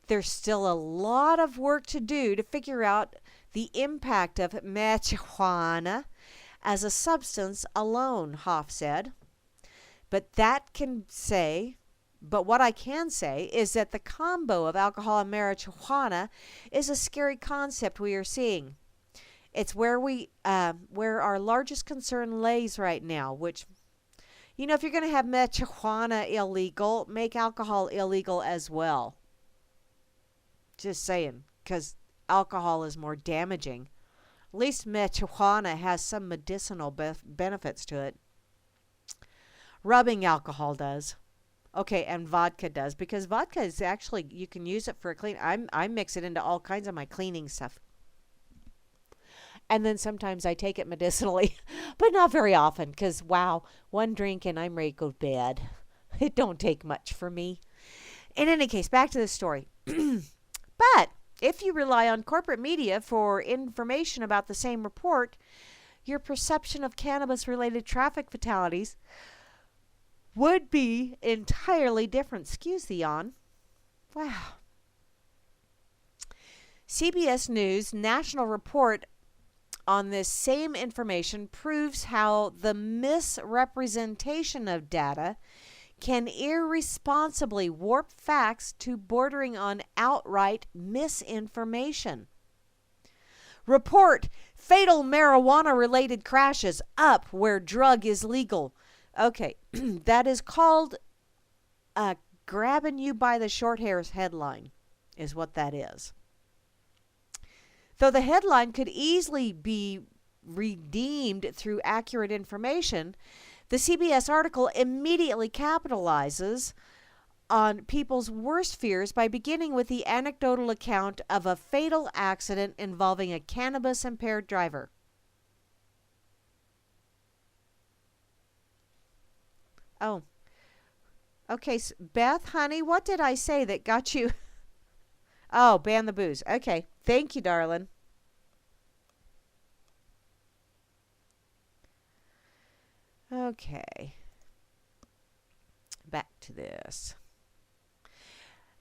S1: There's still a lot of work to do to figure out the impact of marijuana as a substance alone, Hoff said. But what I can say is that the combo of alcohol and marijuana is a scary concept we are seeing. It's where our largest concern lays right now, which, if you're going to have marijuana illegal, make alcohol illegal as well. Just saying, because alcohol is more damaging. At least marijuana has some medicinal benefits to it. Rubbing alcohol does. Okay, and vodka does, because vodka is actually, you can use it for a clean. I mix it into all kinds of my cleaning stuff. And then sometimes I take it medicinally, but not very often, because, wow, one drink and I'm ready to go to bed. It don't take much for me. In any case, back to the story. But if you rely on corporate media for information about the same report, your perception of cannabis-related traffic fatalities would be entirely different. Excuse the yawn. Wow. CBS News national report on this same information proves how the misrepresentation of data can irresponsibly warp facts to bordering on outright misinformation. Report: fatal marijuana-related crashes up where drug is legal. Okay, that is called grabbing you by the short hairs headline, is what that is. Though the headline could easily be redeemed through accurate information, the CBS article immediately capitalizes on people's worst fears by beginning with the anecdotal account of a fatal accident involving a cannabis-impaired driver. Oh, okay, Beth, honey, what did I say that got you? Oh, ban the booze. Okay, thank you, darling. Okay, back to this.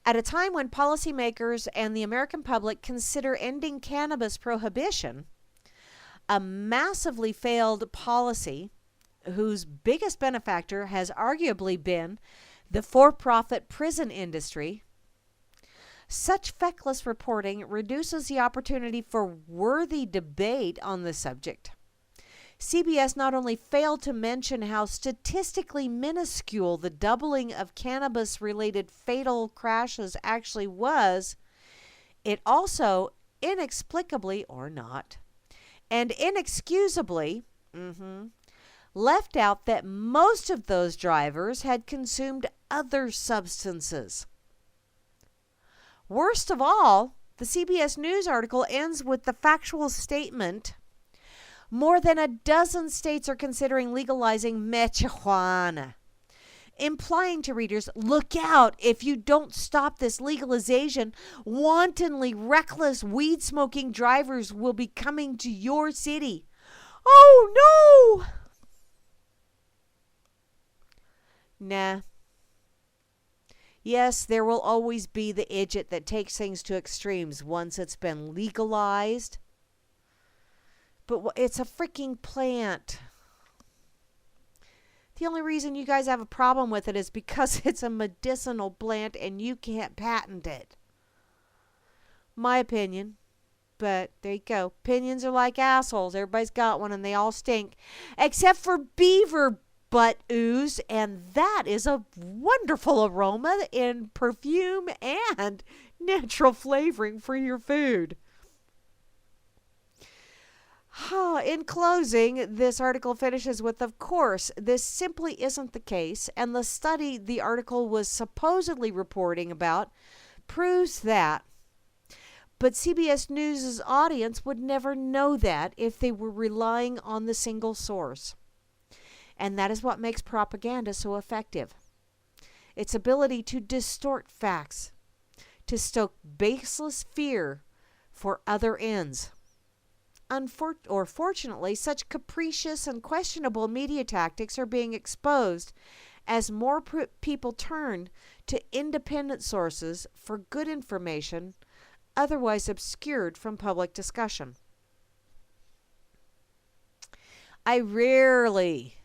S1: At a time when policymakers and the American public consider ending cannabis prohibition, a massively failed policy whose biggest benefactor has arguably been the for-profit prison industry, such feckless reporting reduces the opportunity for worthy debate on the subject. CBS not only failed to mention how statistically minuscule the doubling of cannabis-related fatal crashes actually was, it also, inexplicably or not, and inexcusably left out that most of those drivers had consumed other substances. Worst of all, the CBS News article ends with the factual statement, more than a dozen states are considering legalizing marijuana, implying to readers, look out, if you don't stop this legalization, wantonly reckless weed-smoking drivers will be coming to your city. Oh, no! Nah. Yes, there will always be the idiot that takes things to extremes once it's been legalized. But it's a freaking plant. The only reason you guys have a problem with it is because it's a medicinal plant and you can't patent it. My opinion. But there you go. Opinions are like assholes. Everybody's got one and they all stink. Except for beaver butt ooze. And that is a wonderful aroma in perfume and natural flavoring for your food. In closing, this article finishes with, of course, this simply isn't the case, and the study the article was supposedly reporting about proves that. But CBS News' audience would never know that if they were relying on the single source. And that is what makes propaganda so effective. Its ability to distort facts, to stoke baseless fear for other ends. Fortunately, such capricious and questionable media tactics are being exposed as more people turn to independent sources for good information otherwise obscured from public discussion. I rarely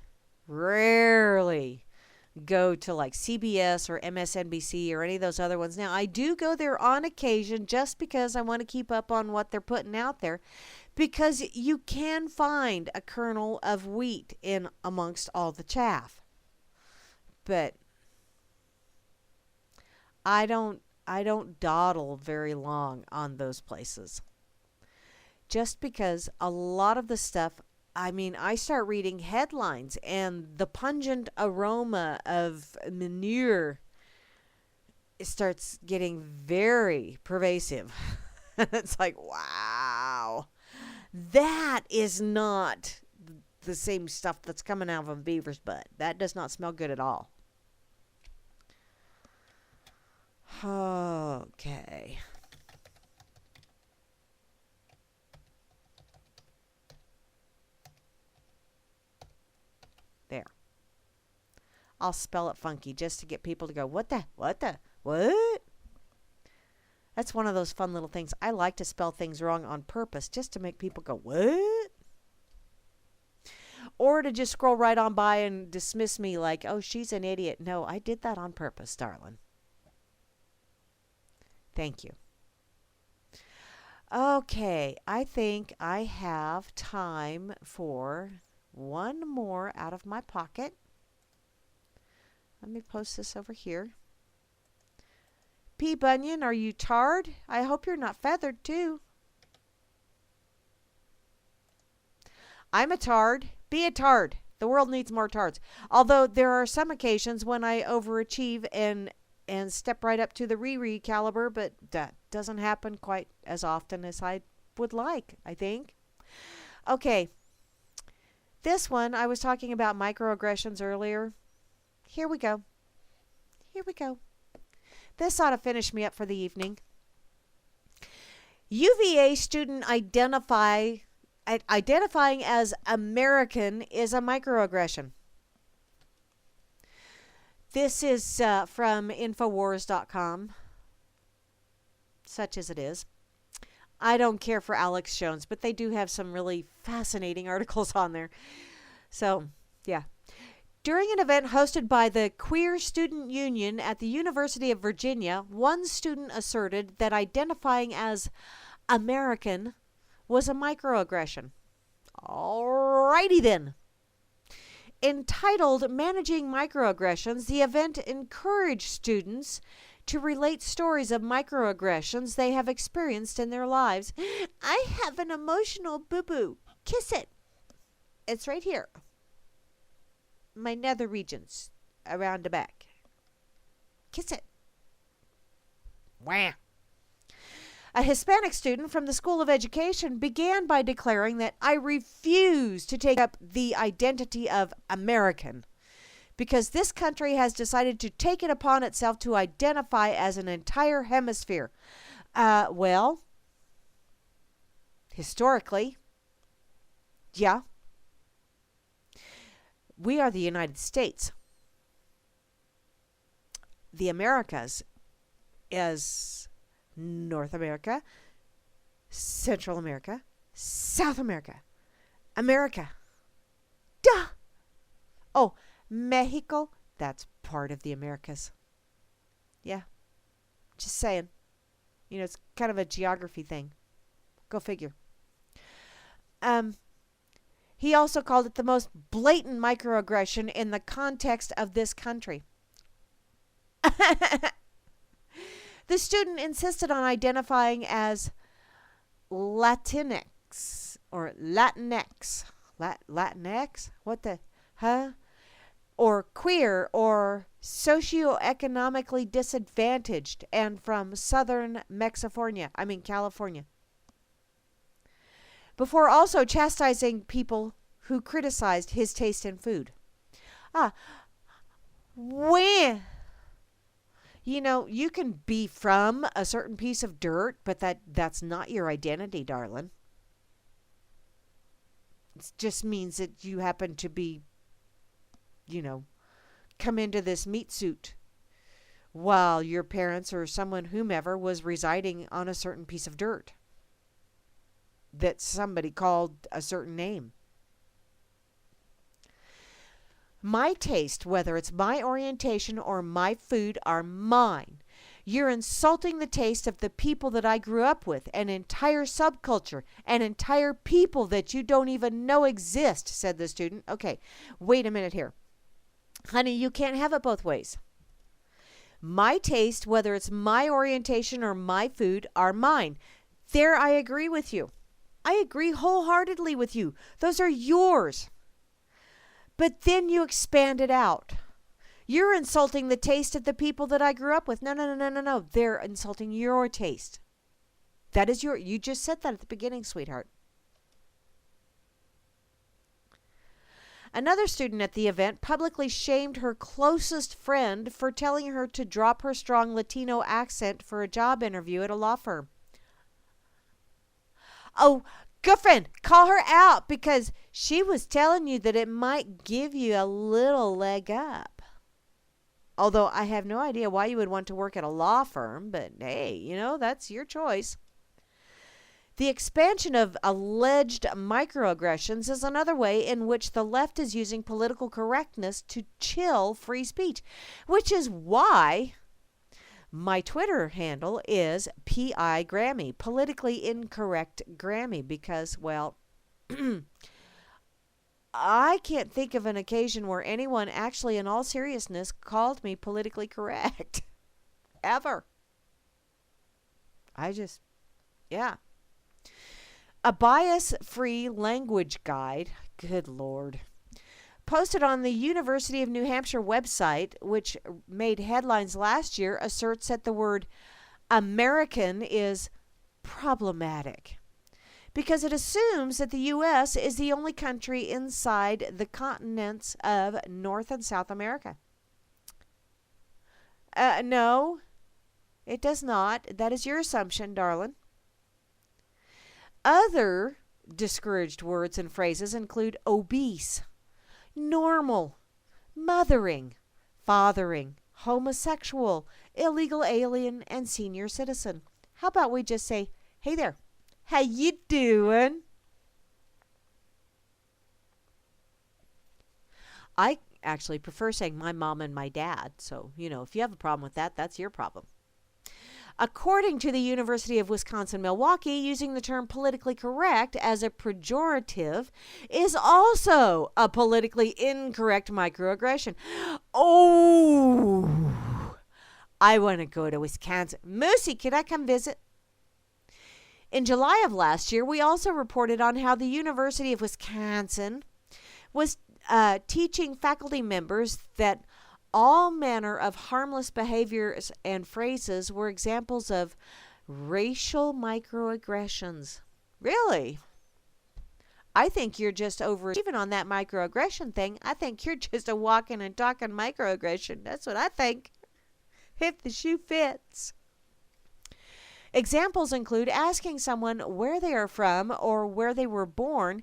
S1: go to like CBS or MSNBC or any of those other ones. Now, I do go there on occasion just because I want to keep up on what they're putting out there, because you can find a kernel of wheat in amongst all the chaff. But I don't dawdle very long on those places. Just because a lot of the stuff, I start reading headlines and the pungent aroma of manure starts getting very pervasive. It's like, wow, that is not the same stuff that's coming out of a beaver's butt. That does not smell good at all. Okay. There. I'll spell it funky just to get people to go, what? That's one of those fun little things. I like to spell things wrong on purpose just to make people go, what? Or to just scroll right on by and dismiss me like, oh, she's an idiot. No, I did that on purpose, darling. Thank you. Okay, I think I have time for one more out of my pocket. Let me post this over here. P. Bunyan, are you tarred? I hope you're not feathered too. I'm a tard. Be a tard. The world needs more tards. Although there are some occasions when I overachieve and step right up to the Riri caliber, but that doesn't happen quite as often as I would like, I think. Okay. This one, I was talking about microaggressions earlier. Here we go. This ought to finish me up for the evening. UVA student identifying as American is a microaggression. This is from Infowars.com, such as it is. I don't care for Alex Jones, but they do have some really fascinating articles on there. So, yeah. During an event hosted by the Queer Student Union at the University of Virginia, one student asserted that identifying as American was a microaggression. Alrighty then. Entitled Managing Microaggressions, the event encouraged students to relate stories of microaggressions they have experienced in their lives. I have an emotional boo-boo. Kiss it. It's right here. My nether regions around the back. Kiss it. Wah. A Hispanic student from the School of Education began by declaring that I refuse to take up the identity of American because this country has decided to take it upon itself to identify as an entire hemisphere. Well, historically, yeah, we are the United States. The Americas is North America, Central America, South America, America. Duh! Oh, Mexico, that's part of the Americas. Yeah, just saying. You know, it's kind of a geography thing. Go figure. He also called it the most blatant microaggression in the context of this country. The student insisted on identifying as Latinx or Latinx. Latinx? What the? Huh? Or queer or socioeconomically disadvantaged and from southern California. Before also chastising people who criticized his taste in food. When? You know, you can be from a certain piece of dirt, but that's not your identity, darling. It just means that you happen to be, come into this meat suit while your parents or someone whomever was residing on a certain piece of dirt that somebody called a certain name. My taste, whether it's my orientation or my food, are mine. You're insulting the taste of the people that I grew up with, an entire subculture, an entire people that you don't even know exist, said the student. Okay, wait a minute here. Honey, you can't have it both ways. My taste, whether it's my orientation or my food, are mine. There I agree with you. I agree wholeheartedly with you. Those are yours. But then you expand it out. You're insulting the taste of the people that I grew up with. No. They're insulting your taste. That is you just said that at the beginning, sweetheart. Another student at the event publicly shamed her closest friend for telling her to drop her strong Latino accent for a job interview at a law firm. Oh, girlfriend, call her out because she was telling you that it might give you a little leg up. Although I have no idea why you would want to work at a law firm, but hey, that's your choice. The expansion of alleged microaggressions is another way in which the left is using political correctness to chill free speech, which is why my Twitter handle is PI Grammy, politically incorrect Grammy, because, well, I can't think of an occasion where anyone actually, in all seriousness, called me politically correct. Ever. Yeah. A bias-free language guide, good Lord, posted on the University of New Hampshire website, which made headlines last year, asserts that the word American is problematic because it assumes that the U.S. is the only country inside the continents of North and South America. No, it does not. That is your assumption, darling. Other discouraged words and phrases include obese, normal, mothering, fathering, homosexual, illegal alien, and senior citizen. How about we just say, hey there, how you doing? I actually prefer saying my mom and my dad. So, if you have a problem with that, that's your problem. According to the University of Wisconsin-Milwaukee, using the term politically correct as a pejorative is also a politically incorrect microaggression. Oh, I want to go to Wisconsin. Moosey, can I come visit? In July of last year, we also reported on how the University of Wisconsin was teaching faculty members that all manner of harmless behaviors and phrases were examples of racial microaggressions. Really? I think you're just overachieving on that microaggression thing. I think you're just a walking and talking microaggression. That's what I think. If the shoe fits. Examples include asking someone where they are from or where they were born,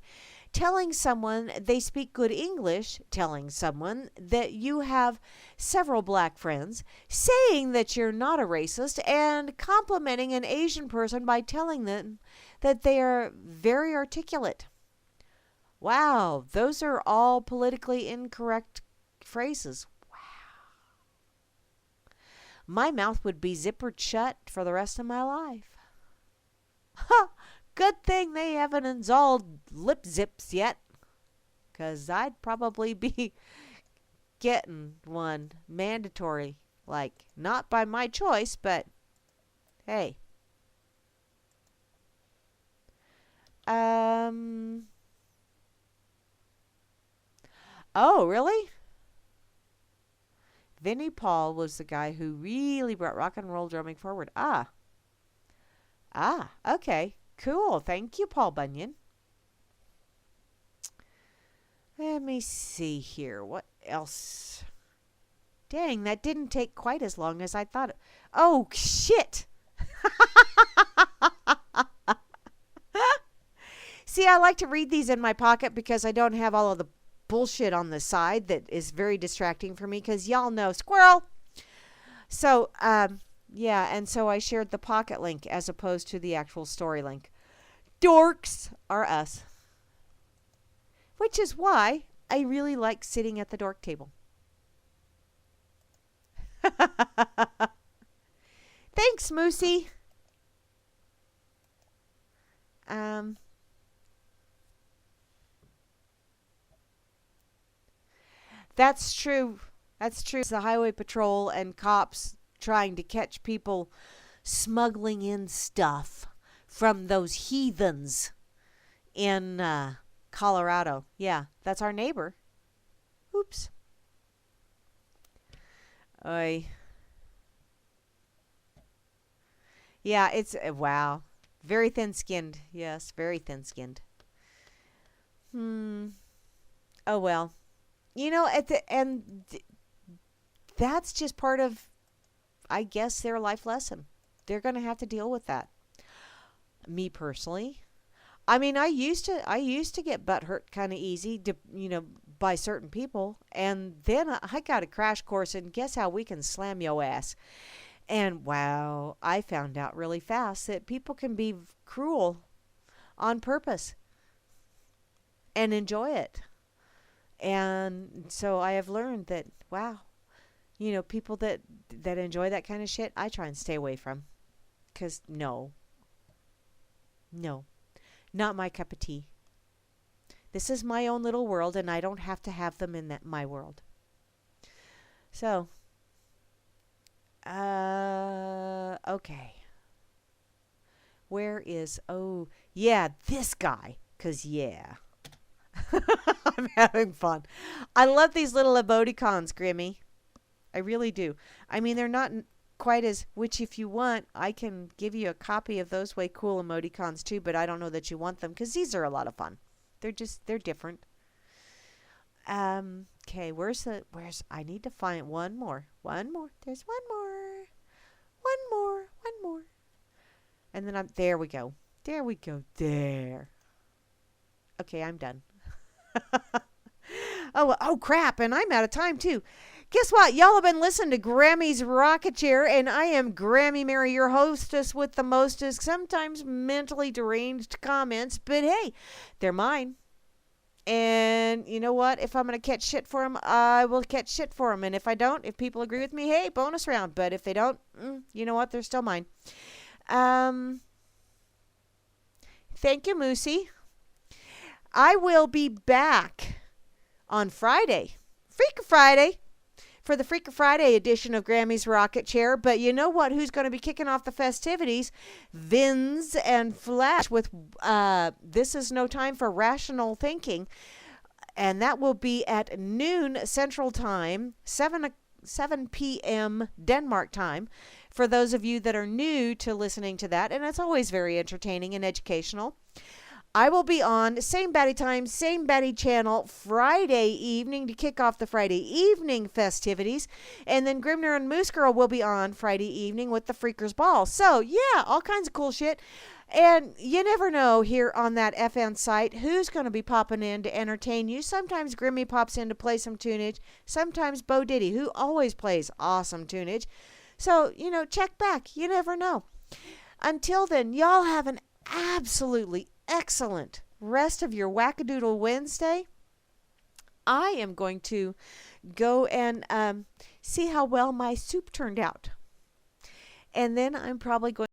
S1: telling someone they speak good English, telling someone that you have several black friends, saying that you're not a racist, and complimenting an Asian person by telling them that they are very articulate. Wow, those are all politically incorrect phrases. My mouth would be zippered shut for the rest of my life. Ha! Good thing they haven't installed lip zips yet, 'cause I'd probably be getting one mandatory. Like, not by my choice, but hey. Oh, really? Vinnie Paul was the guy who really brought rock and roll drumming forward. Okay. Cool. Thank you, Paul Bunyan. Let me see here. What else? Dang, that didn't take quite as long as I thought. Oh, shit. See, I like to read these in my pocket because I don't have all of the bullshit on the side that is very distracting for me because y'all know squirrel. So, yeah, and so I shared the pocket link as opposed to the actual story link. Dorks are us. Which is why I really like sitting at the dork table. Thanks, Moosey. That's true. That's true. It's the highway patrol and cops trying to catch people smuggling in stuff from those heathens in Colorado. Yeah, that's our neighbor. Oops. Oy. Yeah, it's wow. Very thin-skinned. Yes, very thin-skinned. Oh well. You know, at the end, that's just part of, I guess, their life lesson. They're going to have to deal with that. Me personally, I mean, I used to get butt hurt kind of easy, by certain people, and then I got a crash course, and guess how we can slam your ass. And wow, I found out really fast that people can be cruel on purpose and enjoy it. And so I have learned that, wow, people that enjoy that kind of shit, I try and stay away from. 'Cause no, not my cup of tea. This is my own little world, and I don't have to have them in my world. So, okay. Where is, this guy. 'Cause, yeah. I'm having fun. I love these little emoticons, Grimmy. I really do. I mean, they're not quite as, which if you want, I can give you a copy of those way cool emoticons too, but I don't know that you want them because these are a lot of fun. They're different. Okay, I need to find one more. There's one more. And then there we go. There. Okay, I'm done. Oh crap, and I'm out of time too. Guess what? Y'all have been listening to Grammy's Rocket Chair, and I am Grammy Mary, your hostess with the mostest, sometimes mentally deranged comments, but hey, they're mine. And you know what? If I'm going to catch shit for them, I will catch shit for them. And if I don't, if people agree with me, hey, bonus round. But if they don't, you know what? They're still mine. Thank you, Moosey. I will be back on Friday. Freak Friday. for the Freaker Friday edition of Grammy's Rocket Chair. But you know what? Who's going to be kicking off the festivities? Vins and Flash with This Is No Time for Rational Thinking. And that will be at noon Central Time, 7 p.m. Denmark time, for those of you that are new to listening to that. And it's always very entertaining and educational. I will be on same batty time, same batty channel Friday evening to kick off the Friday evening festivities. And then Grimner and Moose Girl will be on Friday evening with the Freakers Ball. So, yeah, all kinds of cool shit. And you never know here on that FN site who's going to be popping in to entertain you. Sometimes Grimmy pops in to play some tunage. Sometimes Bo Diddy, who always plays awesome tunage. So, check back. You never know. Until then, y'all have an absolutely excellent rest of your Wackadoodle Wednesday. I am going to go and see how well my soup turned out. And then I'm probably going